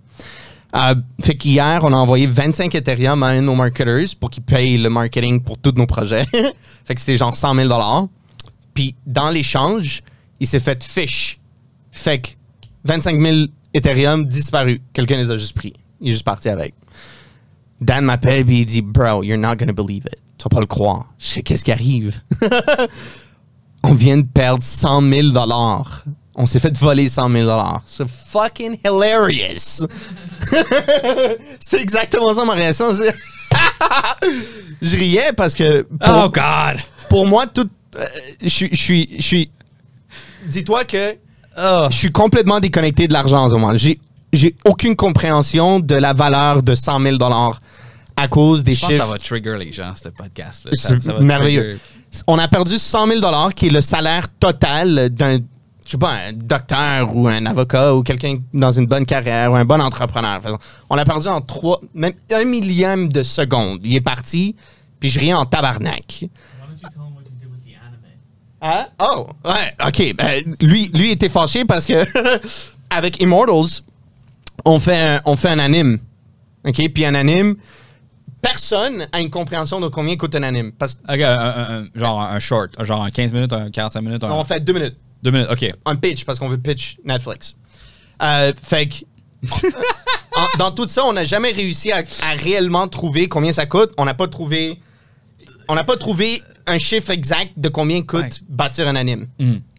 Fait qu'hier, on a envoyé 25 Ethereum à un de nos marketers pour qu'il paye le marketing pour tous nos projets. Fait que c'était genre 100 000 $. Puis dans l'échange, il s'est fait fiche. Fait que 25 000 Ethereum disparu. Quelqu'un les a juste pris. Il est juste parti avec. Dan m'appelle et il dit « Bro, you're not gonna believe it. » Tu vas pas le croire. Je sais qu'est-ce qui arrive. On vient de perdre 100 000 $. On s'est fait voler 100 000 $. C'est fucking hilarious. C'était exactement ça ma réaction. Je riais parce que... Oh God! Pour moi, tout... je suis... Dis-toi que je suis complètement déconnecté de l'argent en ce moment. J'ai aucune compréhension de la valeur de 100 000 $ à cause des chiffres. Je pense que ça va trigger les gens, ce podcast-là. C'est merveilleux. On a perdu 100 000 $, qui est le salaire total d'un, je sais pas, un docteur ou un avocat ou quelqu'un dans une bonne carrière ou un bon entrepreneur. On l'a perdu en même 1 millième de seconde. Il est parti, puis je riais en tabarnak. Hein? Oh, ouais, OK. Lui était fâché parce que avec Immortals, on fait un anime. OK? Puis un anime, personne a une compréhension de combien coûte un anime. Genre un short, genre un 15 minutes, un 45 minutes. Non, on fait 2 minutes. 2 minutes, OK. Un pitch, parce qu'on veut pitch Netflix. Fait que, dans tout ça, on n'a jamais réussi à réellement trouver combien ça coûte. On n'a pas trouvé un chiffre exact de combien coûte bâtir un anime.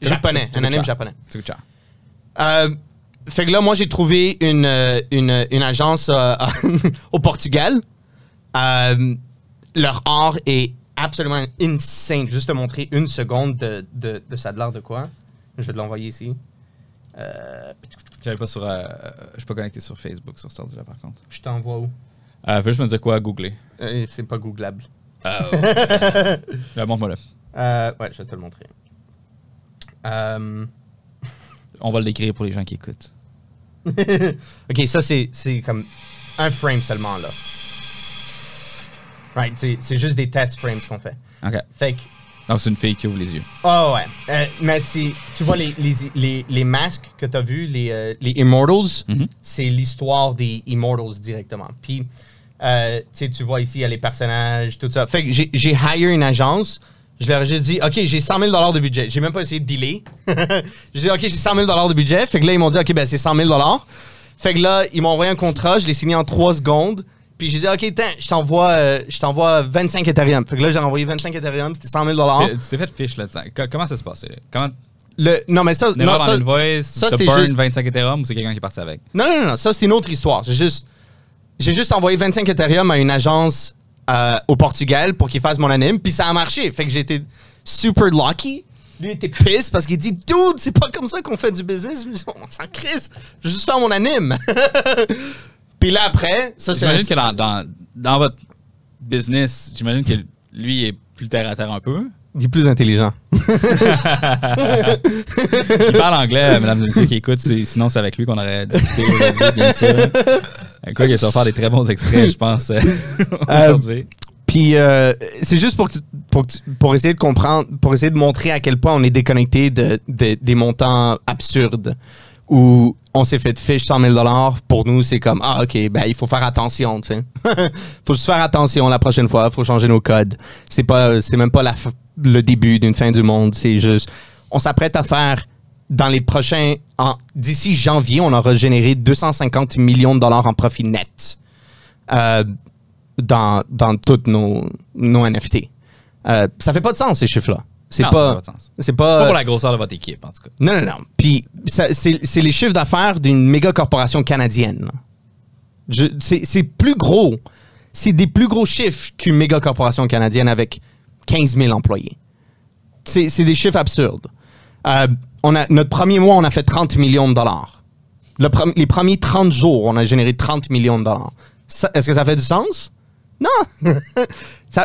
Japonais, un anime japonais. Fait que là, moi, j'ai trouvé une agence au Portugal. Leur art est absolument insane. Juste te montrer une seconde de ça de l'art de quoi. Je vais te l'envoyer ici. Je suis pas connecté sur Facebook sur cet ordi-là, par contre. Je t'envoie où? Veux juste me dire quoi à googler. C'est pas googlable. Montre-moi là. Ouais, je vais te le montrer. On va le décrire pour les gens qui écoutent. OK, ça, c'est comme un frame seulement, là. Right, c'est juste des test frames qu'on fait. OK. Fait que... Donc, c'est une fille qui ouvre les yeux. Oh, ouais. Mais tu vois les masques que tu as vus, les Immortals, c'est l'histoire des Immortals directement. Puis, tu vois ici, il y a les personnages, tout ça. Fait que j'ai hire une agence. Je leur ai juste dit, OK, j'ai 100 000 $ de budget. J'ai même pas essayé de dealer. J'ai dit, OK, j'ai 100 000 $ de budget. Fait que là, ils m'ont dit, OK, ben c'est 100 000 $. Fait que là, ils m'ont envoyé un contrat. Je l'ai signé en 3 secondes. Puis j'ai dit, OK, je t'envoie 25 Ethereum. Fait que là, j'ai envoyé 25 Ethereum. C'était 100 000 $. Tu t'es fait fiche là. Comment ça se passait? Non, mais ça... Non, ça, ça c'était burn juste... 25 Ethereum ou c'est quelqu'un qui est parti avec? Non. Ça, c'est une autre histoire. J'ai juste envoyé 25 Ethereum à une agence au Portugal pour qu'il fasse mon anime. Puis ça a marché. Fait que j'ai été super lucky. Lui était pisse parce qu'il dit, dude, c'est pas comme ça qu'on fait du business. On s'en crisse. Je vais juste faire mon anime. Puis là, après, ça, c'est... J'imagine que dans votre business, j'imagine que lui est plus terre à terre un peu. Il est plus intelligent. Il parle anglais, mesdames et messieurs qui écoutent. Sinon, c'est avec lui qu'on aurait discuté aujourd'hui, bien sûr. Quoi qu'il va faire des très bons extraits, je pense, aujourd'hui. Puis c'est juste pour essayer de comprendre, pour essayer de montrer à quel point on est déconnecté des montants absurdes. Où on s'est fait fiche 100 000 $. Pour nous, c'est comme, ah, OK, ben, il faut faire attention, tu sais. Faut juste faire attention la prochaine fois. Faut changer nos codes. C'est même pas le début d'une fin du monde. C'est juste, on s'apprête à faire dans les prochains, d'ici janvier, on aura généré 250 millions de $ en profit net. Dans toutes nos NFT. Ça fait pas de sens, ces chiffres-là. Ça fait pas de sens. C'est pas pour la grosseur de votre équipe, en tout cas. Non. Puis, c'est les chiffres d'affaires d'une méga corporation canadienne. C'est plus gros. C'est des plus gros chiffres qu'une méga corporation canadienne avec 15 000 employés. C'est des chiffres absurdes. Notre premier mois, on a fait 30 millions de $. Les premiers 30 jours, on a généré 30 millions de $. Est-ce que ça fait du sens? Non!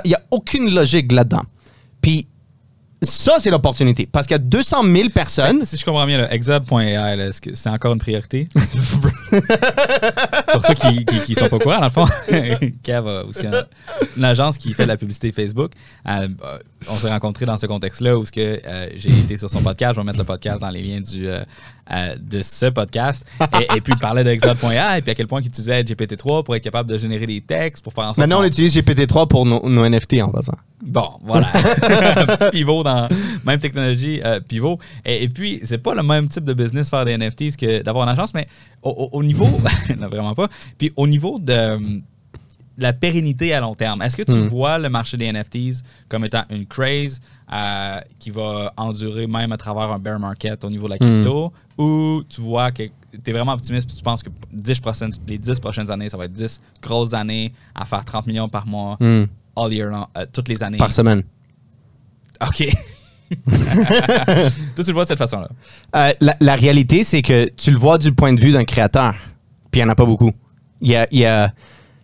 Il n'y a aucune logique là-dedans. Puis, ça, c'est l'opportunité. Parce qu'il y a 200 000 personnes. Si je comprends bien, Exab.ai, est-ce que c'est encore une priorité? Pour ceux qui ne sont pas au courant, dans le fond, Kev a aussi une agence qui fait de la publicité Facebook. On s'est rencontrés dans ce contexte-là où j'ai été sur son podcast. Je vais mettre le podcast dans les liens de ce podcast. Et puis, il parlait d'Exab.ai et puis à quel point il utilisait GPT-3 pour être capable de générer des textes, pour faire en sorte. Maintenant, on utilise GPT-3 pour nos NFT en passant. Bon, voilà. Un petit pivot dans même technologie pivot. Et puis, c'est pas le même type de business faire des NFTs que d'avoir une agence, mais au niveau... non, vraiment pas. Puis au niveau de la pérennité à long terme, est-ce que tu vois le marché des NFTs comme étant une craze qui va endurer même à travers un bear market au niveau de la crypto, ou tu vois que tu es vraiment optimiste et tu penses que les 10 prochaines années, ça va être 10 grosses années à faire 30 millions par mois all year long, toutes les années? Par semaine. OK. Toi, tu le vois de cette façon-là. La réalité, c'est que tu le vois du point de vue d'un créateur. Puis il n'y en a pas beaucoup. Il y a,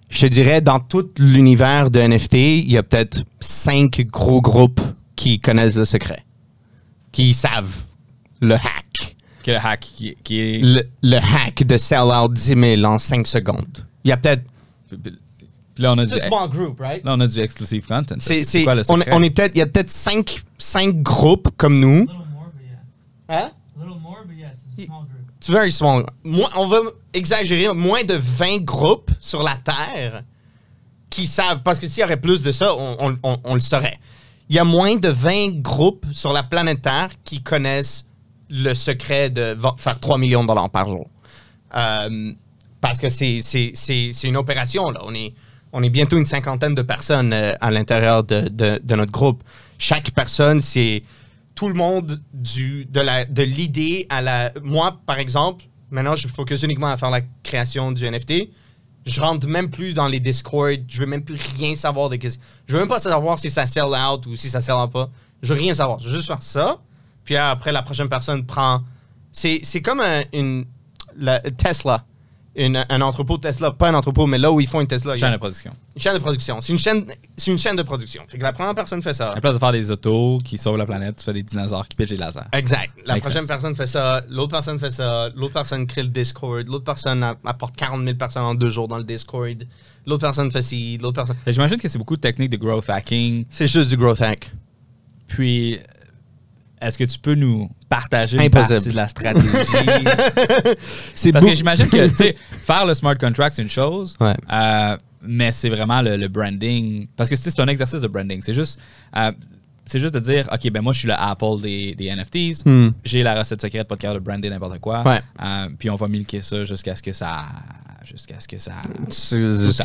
je te dirais, dans tout l'univers de NFT, il y a peut-être 5 gros groupes qui connaissent le secret. Qui savent le hack. Que le hack qui est... Le hack de sell out 10 000 en 5 secondes. Il y a peut-être... Puis là, on a small group, right? Là, on a du exclusive content. C'est quoi le secret? Il y a peut-être 5 groupes comme nous. A little more, but yeah. Hein? A little more, but yes, it's a small group. It's very small. On va exagérer, moins de 20 groupes sur la Terre qui savent, parce que s'il y aurait plus de ça, on le saurait. Il y a moins de 20 groupes sur la planète Terre qui connaissent le secret de faire 3 millions de $ par jour. Parce que c'est une opération, là. On est bientôt une cinquantaine de personnes à l'intérieur de notre groupe. Chaque personne, c'est tout le monde de l'idée à la... Moi, par exemple, maintenant, je focus uniquement à faire la création du NFT. Je rentre même plus dans les Discord. Je veux même plus rien savoir de... Je veux même pas savoir si ça sell out ou si ça sell out pas. Je veux rien savoir. Je veux juste faire ça. Puis après, la prochaine personne prend... C'est comme la Tesla. Un entrepôt de Tesla, pas un entrepôt, mais là où ils font une Tesla. Chaîne de production. Une chaîne de production. C'est une chaîne de production. Fait que la première personne fait ça. À la place de faire des autos qui sauvent la planète, tu fais des dinosaures qui pitchent des lasers. Exact. La prochaine personne fait ça, l'autre personne fait ça, l'autre personne crée le Discord, l'autre personne apporte 40 000 personnes en 2 jours dans le Discord, l'autre personne fait ci, l'autre personne... J'imagine que c'est beaucoup de techniques de growth hacking. C'est juste du growth hack. Puis... Est-ce que tu peux nous partager une partie de la stratégie? Parce que j'imagine que faire le smart contract, c'est une chose, mais c'est vraiment le branding. Parce que c'est un exercice de branding. C'est juste de dire, OK, ben moi, je suis le Apple des NFTs. J'ai la recette secrète, pas de capable de brander n'importe quoi. Puis on va milquer ça jusqu'à ce que ça... Jusqu'à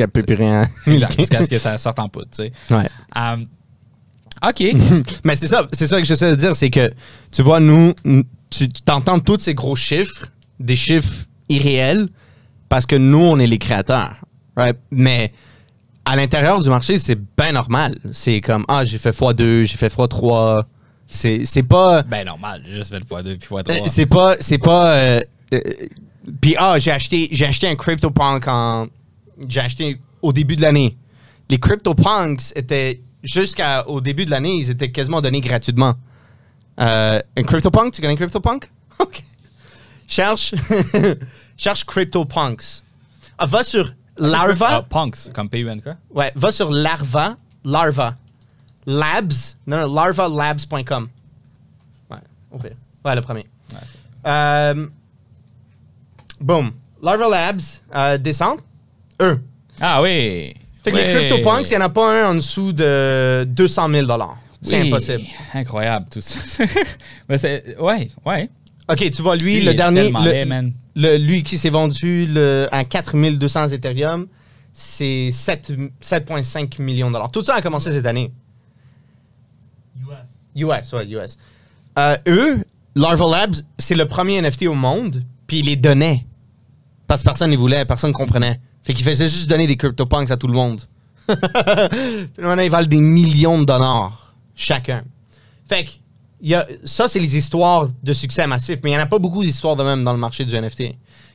plus rien. Jusqu'à ce que ça sorte en poudre, tu sais. OK. Mais c'est ça que j'essaie de dire, c'est que, tu vois, nous, tu t'entends tous ces gros chiffres, des chiffres irréels, parce que nous, on est les créateurs. Right? Mais à l'intérieur du marché, c'est bien normal. C'est comme, j'ai fait x2, j'ai fait x3. C'est pas... Ben normal, j'ai juste fait le x2 puis x3. C'est pas... Puis, j'ai acheté un CryptoPunk j'ai acheté au début de l'année. Les CryptoPunks étaient... Jusqu'au début de l'année, ils étaient quasiment donnés gratuitement. Un CryptoPunk, tu connais CryptoPunk? OK. Cherche CryptoPunks. Va sur Larva. Punks, comme PUNK. Ouais, va sur Larva, Larva Labs. Non, larvalabs.com. Ouais, au pire. Ouais, le premier. Boom. Larva Labs descend. Eux. Ah oui. Fait que les CryptoPunks, il n'y en a pas un en dessous de 200 000 $. C'est impossible. Incroyable, tout ça. Mais ouais. OK, tu vois, lui, Il le est dernier, tellement laid, man. lui qui s'est vendu à 4200 Ethereum, c'est 7,5 millions de $. Tout ça a commencé cette année. US. Eux, Larva Labs, c'est le premier NFT au monde, puis ils les donnaient. Parce que personne ne les voulait, personne ne comprenait. Fait qu'ils faisaient juste donner des CryptoPunks à tout le monde. Puis maintenant, ils valent des millions de dollars chacun. Fait que ça, c'est les histoires de succès massif, mais il n'y en a pas beaucoup d'histoires de même dans le marché du NFT.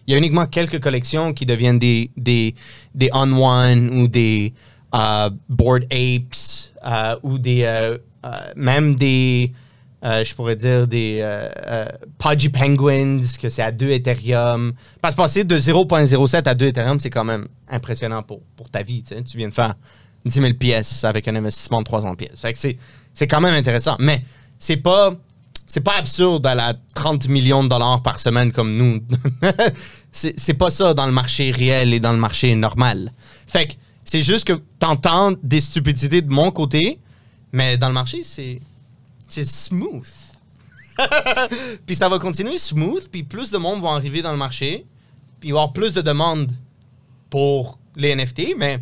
Il y a uniquement quelques collections qui deviennent des On-One ou des Bored Apes ou même des, je pourrais dire, des Pudgy Penguins, que c'est à 2 Ethereum. Parce que passer de 0.07 à 2 Ethereum, c'est quand même impressionnant pour ta vie. Tu viens de faire 10 000 pièces avec un investissement de 300 pièces. Fait que c'est quand même intéressant. Mais c'est pas absurde à la 30 millions de dollars par semaine comme nous. c'est pas ça dans le marché réel et dans le marché normal. Fait que c'est juste que t'entends des stupidités de mon côté, mais dans le marché, c'est smooth. Puis ça va continuer smooth, puis plus de monde va arriver dans le marché, puis il va y avoir plus de demandes pour les NFT, mais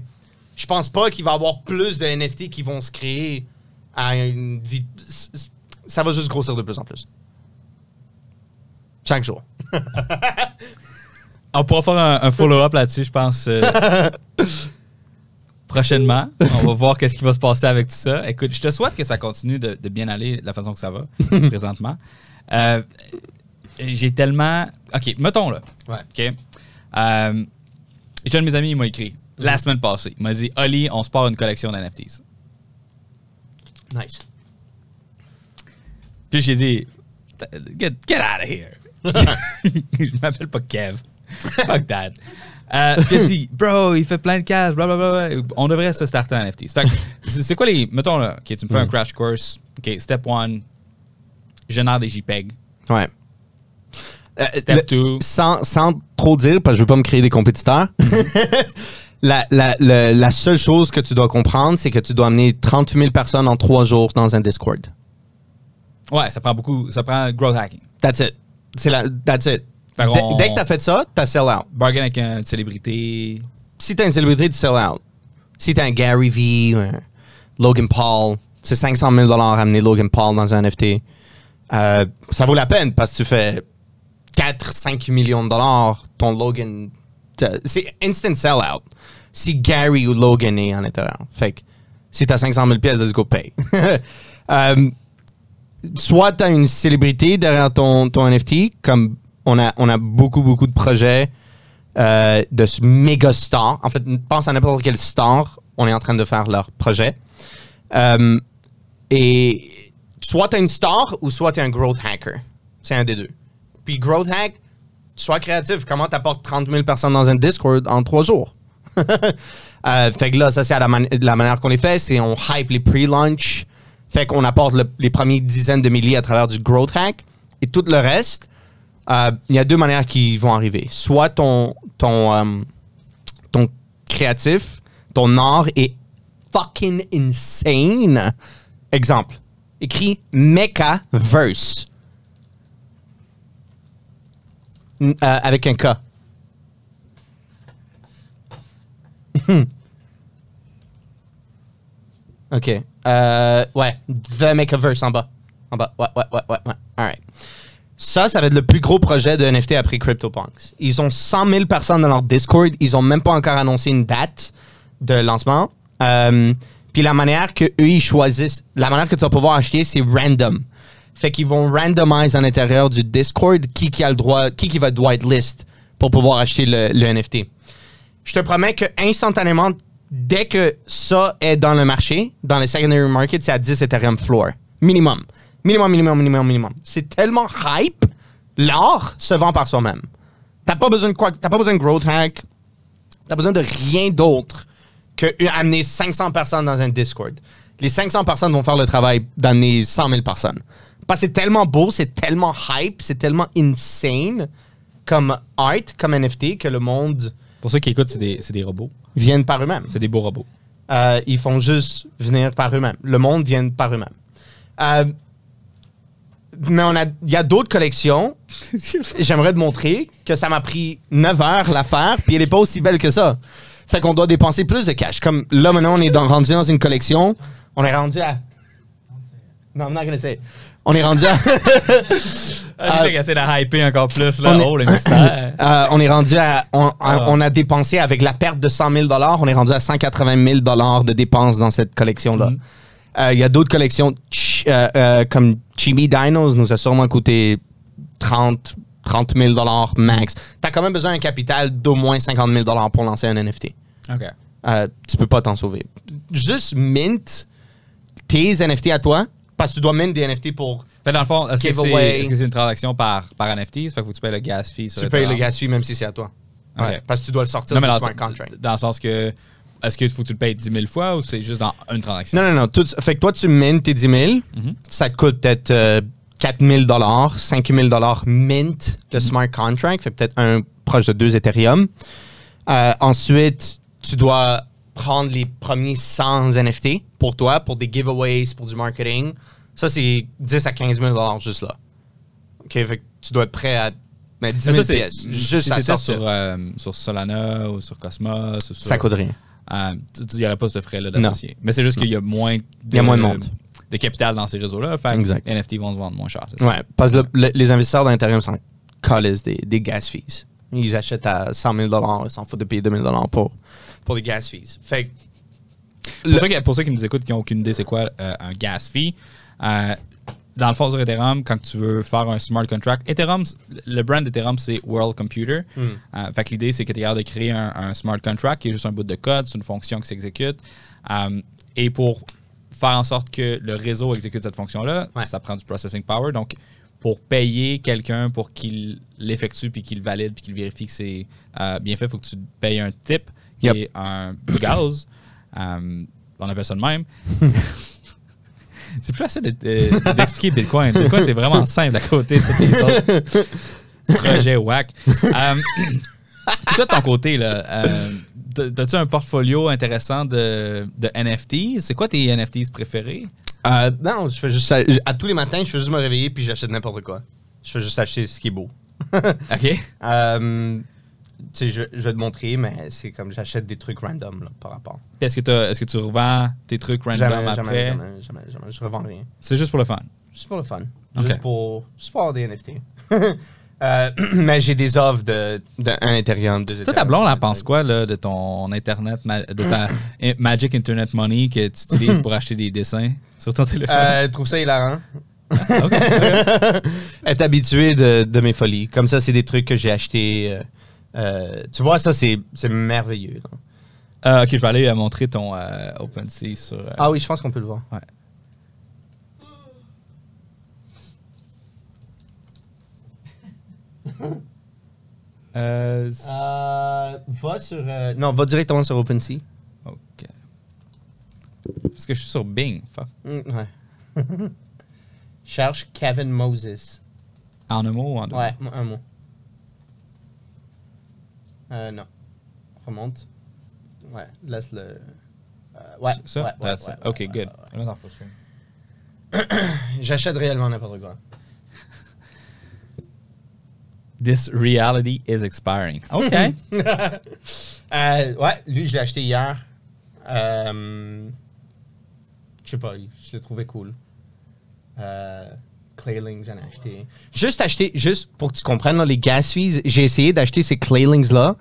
je pense pas qu'il va y avoir plus de NFT qui vont se créer à une vie. Ça va juste grossir de plus en plus. Chaque jour. On pourra faire un follow-up là-dessus, je pense. Prochainement. On va voir qu'est-ce qui va se passer avec tout ça. Écoute, je te souhaite que ça continue de bien aller de la façon que ça va présentement. J'ai tellement... OK, mettons là. Ouais. OK. J'ai un de mes amis, il m'a écrit la semaine passée. Il m'a dit, Oli, on se part une collection d'NFTs. Nice. Puis j'ai dit, get out of here. Je m'appelle pas Kev. Fuck that. Puis il dit, bro, il fait plein de cash, blablabla. On devrait se starter en NFTs. Fait que, c'est quoi les. Mettons là, OK, tu me fais un crash course. OK, step 1, génère des JPEG. Ouais. Step 2. Sans trop dire, parce que je veux pas me créer des compétiteurs. La seule chose que tu dois comprendre, c'est que tu dois amener 30 000 personnes en 3 jours dans un Discord. Ouais, ça prend beaucoup. Ça prend growth hacking. That's it. That's it. Dès que t'as fait ça, t'as sell out. Bargain avec une célébrité. Si t'as une célébrité, tu sell out. Si t'as un Gary Vee, un Logan Paul, c'est 500 000 $ à amener Logan Paul dans un NFT. Ça vaut la peine parce que tu fais 4-5 millions de dollars, ton Logan. C'est instant sell out. Si Gary ou Logan est en intérieur. Fait que si t'as 500 000 pièces, let's go pay. Soit t'as une célébrité derrière ton NFT, comme on a beaucoup de projets de ce méga star. En fait, pense à n'importe quel star, on est en train de faire leur projet. Et soit t'as une star ou soit t'es un growth hacker. C'est un des deux. Puis growth hack, sois créatif. Comment t'apportes 30 000 personnes dans un Discord en 3 jours? Fait que là, ça c'est la manière qu'on les fait, c'est on hype les pre-launch. Fait qu'on apporte les premiers dizaines de milliers à travers du growth hack. Et tout le reste, il y a 2 manières qui vont arriver. Soit ton créatif, ton art est fucking insane. Exemple, écris Mechaverse. Avec un K. OK. Ouais. The Mechaverse en bas. En bas. Ouais. All right. Ça va être le plus gros projet de NFT après CryptoPunks. Ils ont 100 000 personnes dans leur Discord. Ils ont même pas encore annoncé une date de lancement. Puis la manière que eux ils choisissent, la manière que tu vas pouvoir acheter, c'est random. Fait qu'ils vont randomiser à l'intérieur du Discord qui a le droit, qui va être whitelist pour pouvoir acheter le NFT. Je te promets que instantanément, dès que ça est dans le marché, dans le secondary market, c'est à 10 Ethereum floor. Minimum. C'est tellement hype, l'art se vend par soi-même. T'as pas besoin de quoi, t'as pas besoin de growth hack, t'as besoin de rien d'autre que amener 500 personnes dans un Discord. Les 500 personnes vont faire le travail d'amener 100 000 personnes. Parce que c'est tellement beau, c'est tellement hype, c'est tellement insane comme art, comme NFT, que le monde Pour ceux qui écoutent, c'est des robots. vienne par eux-mêmes. C'est des beaux robots. Ils font juste venir par eux-mêmes. Le monde vient par eux-mêmes. Mais il y a d'autres collections. J'aimerais te montrer que ça m'a pris 9 heures la faire, puis elle n'est pas aussi belle que ça. Fait qu'on doit dépenser plus de cash. Comme là, maintenant, on est rendu dans une collection. On est rendu à... Non, I'm not gonna say it. On est rendu à... Tu essaie de hyper encore plus, là. Le mystère. on est rendu à... On a dépensé, avec la perte de 100 000 $, on est rendu à 180 000 $ de dépenses dans cette collection-là. Il y a d'autres collections comme Chibi Dinos nous a sûrement coûté 30 000 $ max. T'as quand même besoin d'un capital d'au moins 50 000 $ pour lancer un NFT. OK. Tu peux pas t'en sauver. Juste mint tes NFT à toi, parce que tu dois mint des NFT pour... Fait dans le fond, est-ce Giveaway. que c'est une transaction par NFT? Ça fait que tu payes le gas fee sur Tu payes le gas fee même si c'est à toi. OK. Ouais, parce que tu dois le sortir Non, mais du dans, smart contract. dans le sens que, est-ce qu'il faut que tu le payes 10 000 fois ou c'est juste dans une transaction? Non. Fait que toi, tu mintes tes 10 000. Ça te coûte peut-être 4 000 $, 5 000 $ mint le smart contract. Fait peut-être un proche de 2 Ethereum. Ensuite, tu dois prendre les premiers 100 NFT pour toi, pour des giveaways, pour du marketing. Ça, c'est 10 à 15 000 $ juste là. OK, fait que tu dois être prêt à mettre 10 000 pièces juste à ça sortir. sur Solana ou sur Cosmos. Ou sur, Ça coûte rien. Il n'y aurait pas ce frais-là d'associé. Mais c'est juste qu'il y a moins Il y a moins de monde. de capital dans ces réseaux-là. Fait Exact. que les NFT vont se vendre moins cher. C'est ça? Ouais, parce que les investisseurs d'Ethereum s'en calissent des gas fees. Ils achètent à 100 000 $, ils s'en foutent de payer 2 000 $ pour les gas fees. Fait que Pour ceux qui nous écoutent qui n'ont aucune idée c'est quoi un gas fee, dans le fond sur Ethereum, quand tu veux faire un smart contract, Ethereum, le brand d'Ethereum, c'est World Computer. Fait que l'idée, c'est que tu es capable de créer un smart contract qui est juste un bout de code, c'est une fonction qui s'exécute. Et pour faire en sorte que le réseau exécute cette fonction-là, ça prend du processing power. Donc, pour payer quelqu'un pour qu'il l'effectue, puis qu'il valide, puis qu'il vérifie que c'est bien fait, il faut que tu payes un tip qui est du gaz. On appelle ça de même. C'est plus facile d'expliquer Bitcoin. Bitcoin, c'est vraiment simple à côté de tous les autres projets whack. Toi, de ton côté, là, as-tu un portfolio intéressant de NFTs? C'est quoi tes NFTs préférés? Non, je fais juste à tous les matins, je fais juste me réveiller puis j'achète n'importe quoi. Je fais juste acheter ce qui est beau. OK. Tu sais, je vais te montrer, mais c'est comme j'achète des trucs random là, par rapport. Est-ce que tu revends tes trucs random après? Jamais. Je revends rien. C'est juste pour le fun? Juste pour le fun. Okay. Juste pour avoir des NFT. Mais j'ai des offres de 1 Ethereum, 2 Ethereum. Toi, ta blonde, elle pense quoi là, de ton Internet, de ta Magic Internet Money que tu utilises pour acheter des dessins sur ton téléphone? Elle trouve ça hilarant. OK. Elle est habituée de mes folies. Comme ça, c'est des trucs que j'ai achetés. Tu vois, ça, c'est merveilleux. OK, je vais aller montrer ton OpenSea sur... Ah oui, je pense qu'on peut le voir. Ouais. Va sur... non, va directement sur OpenSea. OK. Parce que je suis sur Bing. Fuck. Ouais. Cherche Kevin Moses. En un mot ou en deux? Ouais, un mot. Non. Remonte. Ouais, laisse le... ouais. Ça? Ouais, That's it. OK, good. J'achète réellement n'importe quoi. This reality is expiring. OK. Ouais, lui, je l'ai acheté hier. Je sais pas, je l'ai trouvé cool. Clayling, j'en ai acheté. Juste pour que tu comprennes, là, les gas fees, j'ai essayé d'acheter ces Claylings-là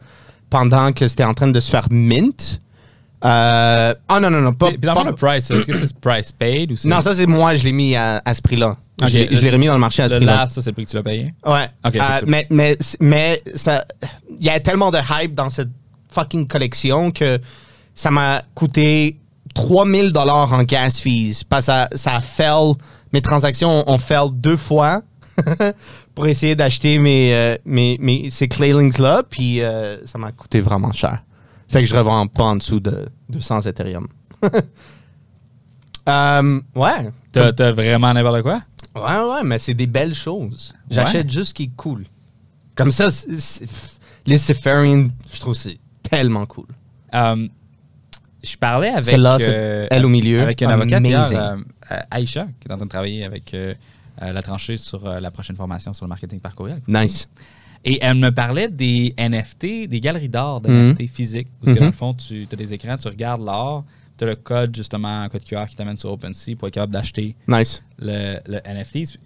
pendant que c'était en train de se faire mint. Non, pas... Puis dans le price, est-ce que c'est price paid ou c'est... Non, ça, c'est moi, je l'ai mis à ce prix-là. Okay, je l'ai remis dans le marché à ce le prix-là. last, ça, c'est le prix que tu l'as payé? Ouais. OK. Mais ça, il y a tellement de hype dans cette fucking collection que ça m'a coûté 3 000 $ en gas fees. Parce que ça a fail. Mes transactions ont fail 2 fois pour essayer d'acheter ces Claylings-là. Puis ça m'a coûté vraiment cher. Fait que je revends pas en dessous de 200 Ethereum. Ouais. T'as vraiment n'importe quoi? Ouais, mais c'est des belles choses. J'achète juste ce qui est cool. Comme ça, les Sephirian, je trouve que c'est tellement cool. Je parlais avec Celle-là, c'est elle au milieu. avec une avocate hier, Amazing. Aïcha, qui est en train de travailler avec la tranchée sur la prochaine formation sur le marketing par courriel. Nice. Et elle me parlait des NFT, des galeries d'art de NFT physiques. Parce que dans le fond, tu as des écrans, tu regardes l'art, tu as le code, justement, un code QR qui t'amène sur OpenSea pour être capable d'acheter Nice. le NFT.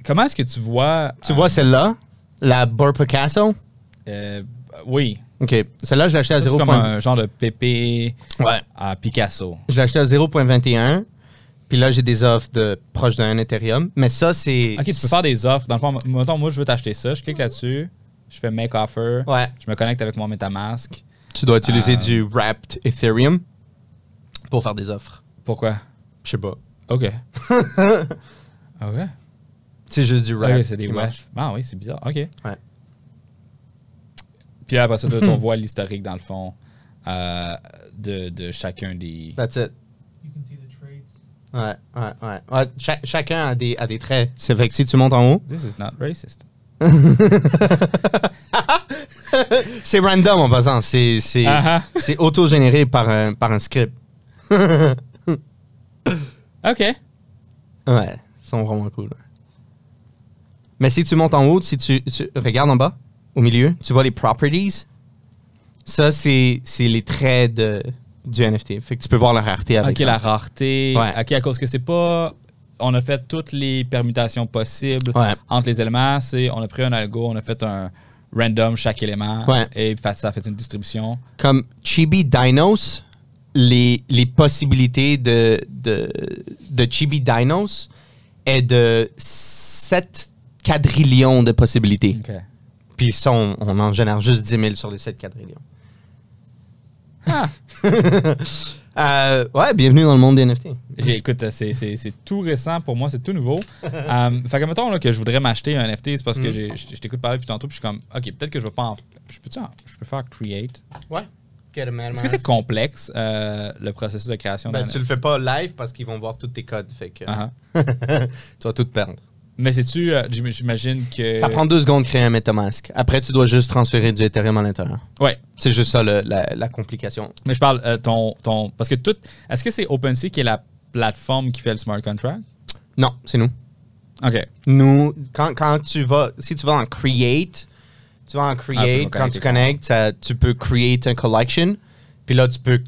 Comment est-ce que tu vois... Tu vois celle-là? La Bar Picasso? Oui. OK. Celle-là, je l'ai achetée à Ça, c'est 0. comme un genre de PP Ouais. à Picasso. Je l'ai acheté à 0.21. Puis là, j'ai des offres proches d'un Ethereum. Mais ça, c'est... OK, tu peux faire des offres. Dans le fond, mettons, moi, je veux t'acheter ça. Je clique là-dessus. Je fais Make Offer. Ouais. Je me connecte avec mon MetaMask. Tu dois utiliser du Wrapped Ethereum pour faire des offres. Pourquoi? Je sais pas. OK. OK. C'est juste du Wrapped. OK, c'est des qui marche. WEF. Ah oui, c'est bizarre. OK. Ouais. Puis après ça, on voit l'historique, dans le fond, de chacun des... That's it. You can see the traits. Ouais. Chacun a des traits. C'est vrai que si tu montes en haut... This is not racist. C'est random en passant. C'est auto-généré par un script. OK. Ouais, ils sont vraiment cool. Mais si tu montes en haut, si tu regardes en bas, au milieu, tu vois les properties. Ça, c'est les traits du NFT. Fait que tu peux voir la rareté avec OK, ça. la rareté. Ouais. OK, à cause que c'est pas... On a fait toutes les permutations possibles Ouais. entre les éléments. On a pris un algo, on a fait un random chaque élément. Ouais. Et ça a fait une distribution. Comme Chibi Dinos, les possibilités de Chibi Dinos est de 7 quadrillions de possibilités. OK. Puis ça, on en génère juste 10 000 sur les 7 quadrillions. Ouais, bienvenue dans le monde des NFT. Écoute, c'est tout récent pour moi, c'est tout nouveau. Fait que mettons là, que je voudrais m'acheter un NFT, c'est parce que je t'écoute parler depuis tantôt, puis je suis comme, OK, peut-être que je vais pas en... Je peux faire Create. Ouais. Est-ce que c'est complexe, le processus de création d'un Ben, tu le fais pas live parce qu'ils vont voir tous tes codes. Fait que Uh-huh. tu vas tout perdre. Mais c'est-tu, j'imagine que... Ça prend 2 secondes de créer un MetaMask. Après, tu dois juste transférer du Ethereum à l'intérieur. Ouais, C'est juste ça la complication. mais je parle parce que tout... Est-ce que c'est OpenSea qui est la plateforme qui fait le smart contract? Non, c'est nous. OK. Nous, quand tu vas, si tu vas en Create, faut quand me tu connectes, tu peux create un collection, puis là, tu peux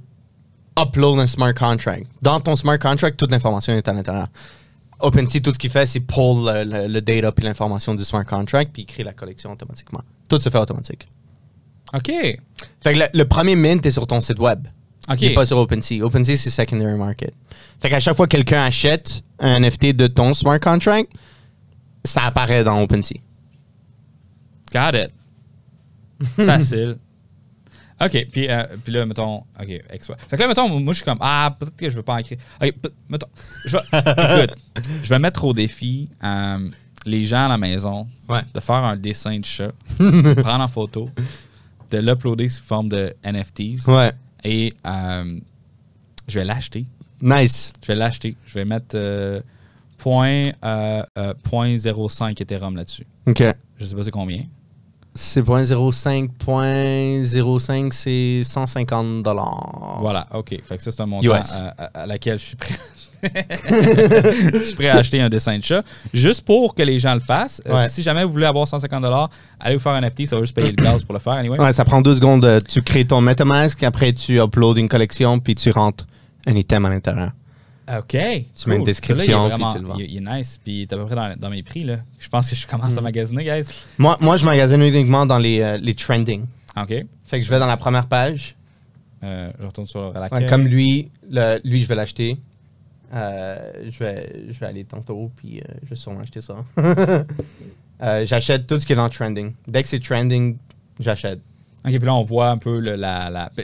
upload un smart contract. Dans ton smart contract, toute l'information est à l'intérieur. OpenSea, tout ce qu'il fait, c'est pull le data puis l'information du smart contract, puis il crée la collection automatiquement. Tout se fait automatique. OK. Fait que le premier mint est sur ton site web. OK. Il n'est pas sur OpenSea. OpenSea, c'est secondary market. Fait qu'à chaque fois que quelqu'un achète un NFT de ton smart contract, ça apparaît dans OpenSea. Got it. Facile. OK. Puis là, mettons... OK, exploit. Fait que là, mettons, moi, je suis comme... Ah, peut-être que je veux pas en écrire. OK, mettons... Écoute, je vais mettre au défi les gens à la maison de faire un dessin de chat, prendre en photo, de l'uploader sous forme de NFTs. Ouais. Et je vais l'acheter. Nice. Je vais l'acheter. Je vais mettre 0.05 Ethereum là-dessus. OK. Je sais pas c'est combien. C'est 0.05, c'est 150 $. Voilà, OK. Fait que ça, c'est un montant US. à laquelle je suis prêt. Je suis prêt à acheter un dessin de chat juste pour que les gens le fassent. Ouais. Si jamais vous voulez avoir 150 $, allez vous faire un NFT, ça va juste payer le gaz pour le faire. Anyway. Ouais, ça prend 2 secondes. Tu crées ton MetaMask, après tu uploads une collection, puis tu rentres un item à l'intérieur. OK. Tu mets une description, puis tu le vends. Il est nice, puis il est à peu près dans mes prix. Là. Je pense que je commence à magasiner, guys. Moi, je magasine uniquement dans les trending. OK. Fait que je vais dans la première page. Je retourne sur la Ouais, comme lui, je vais l'acheter. Je vais aller tantôt, puis je vais sûrement acheter ça. J'achète tout ce qui est dans trending. Dès que c'est trending, j'achète. OK, puis là, on voit un peu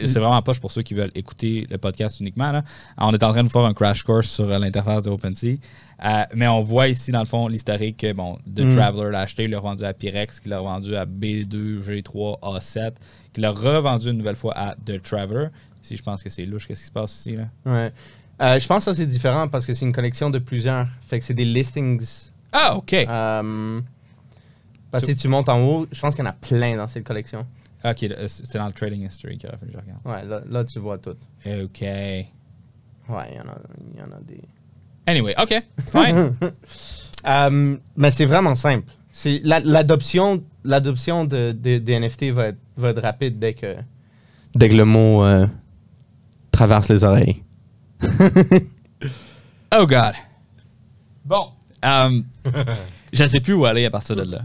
c'est vraiment poche pour ceux qui veulent écouter le podcast uniquement. Là. On est en train de faire un crash course sur l'interface de OpenSea. Mais on voit ici, dans le fond, l'historique que The Traveler l'a acheté, il l'a revendu à Pyrex, qu'il l'a revendu à B2, G3, A7, qu'il l'a revendu une nouvelle fois à The Traveler. Ici, je pense que c'est louche. Qu'est-ce qui se passe ici? Là? Ouais. Je pense que ça, c'est différent parce que c'est une collection de plusieurs. Fait que c'est des listings. Ah, OK. Parce que si tu montes en haut, je pense qu'il y en a plein dans cette collection. OK, c'est dans le Trading History qu'il aurait fallu que je regarde. Ouais, là tu vois tout. OK. Ouais, il y en a des... Anyway, OK, fine. Mais c'est vraiment simple. L'adoption des NFT va être rapide dès que le mot traverse les oreilles. Oh God. Bon. Je ne sais plus où aller à partir de là.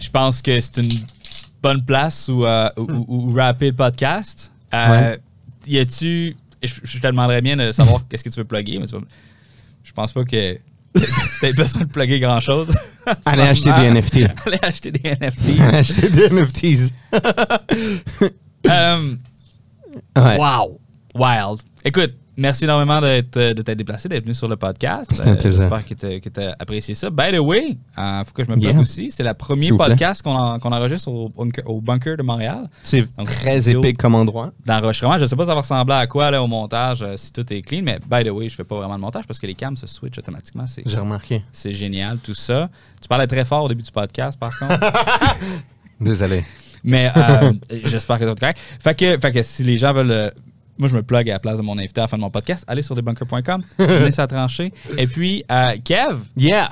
Je pense que c'est une bonne place où rapper le podcast. Y a-tu... Je te demanderais bien de savoir qu'est-ce que tu veux plugger, mais je pense pas que tu aies besoin de plugger grand-chose. Allez acheter des NFT. Allez acheter des NFTs. Allez acheter des NFTs. Ouais. Wow! Wild. Écoute, merci énormément de t'être déplacé, d'être venu sur le podcast. C'était un plaisir. J'espère que tu as apprécié ça. By the way, il faut que je me plug aussi. C'est le premier podcast qu'on enregistre au Bunker de Montréal. C'est très épique comme endroit. D'enregistrement. Je ne sais pas ça va ressembler à quoi là, au montage si tout est clean, mais by the way, je fais pas vraiment de montage parce que les cams se switchent automatiquement. J'ai remarqué. C'est génial, tout ça. Tu parlais très fort au début du podcast, par contre. Désolé. Mais j'espère que c'est correct. Fait que si les gens veulent... moi, je me plug à la place de mon invité à la fin de mon podcast. Allez sur desbunkers.com. Venez ça trancher. Et puis, Kev,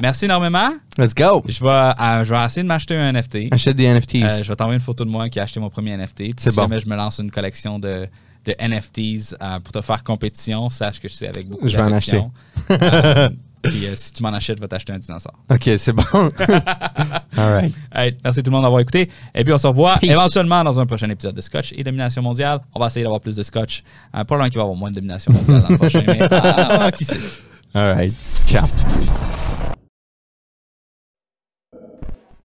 merci énormément. Let's go. Je vais essayer de m'acheter un NFT. Achète des NFTs. Je vais t'envoyer une photo de moi qui a acheté mon premier NFT. C'est si bon. jamais je me lance une collection de NFTs pour te faire compétition, sache que je sais avec beaucoup Je vais en acheter. Puis si tu m'en achètes, je vais t'acheter un dinosaure. OK, c'est bon. All right. Hey, merci tout le monde d'avoir écouté. Et puis on se revoit Peace. éventuellement dans un prochain épisode de Scotch et Domination mondiale. On va essayer d'avoir plus de Scotch. Probablement qu'il va y avoir moins de Domination mondiale dans le prochain, mais qui sait. All right. Ciao.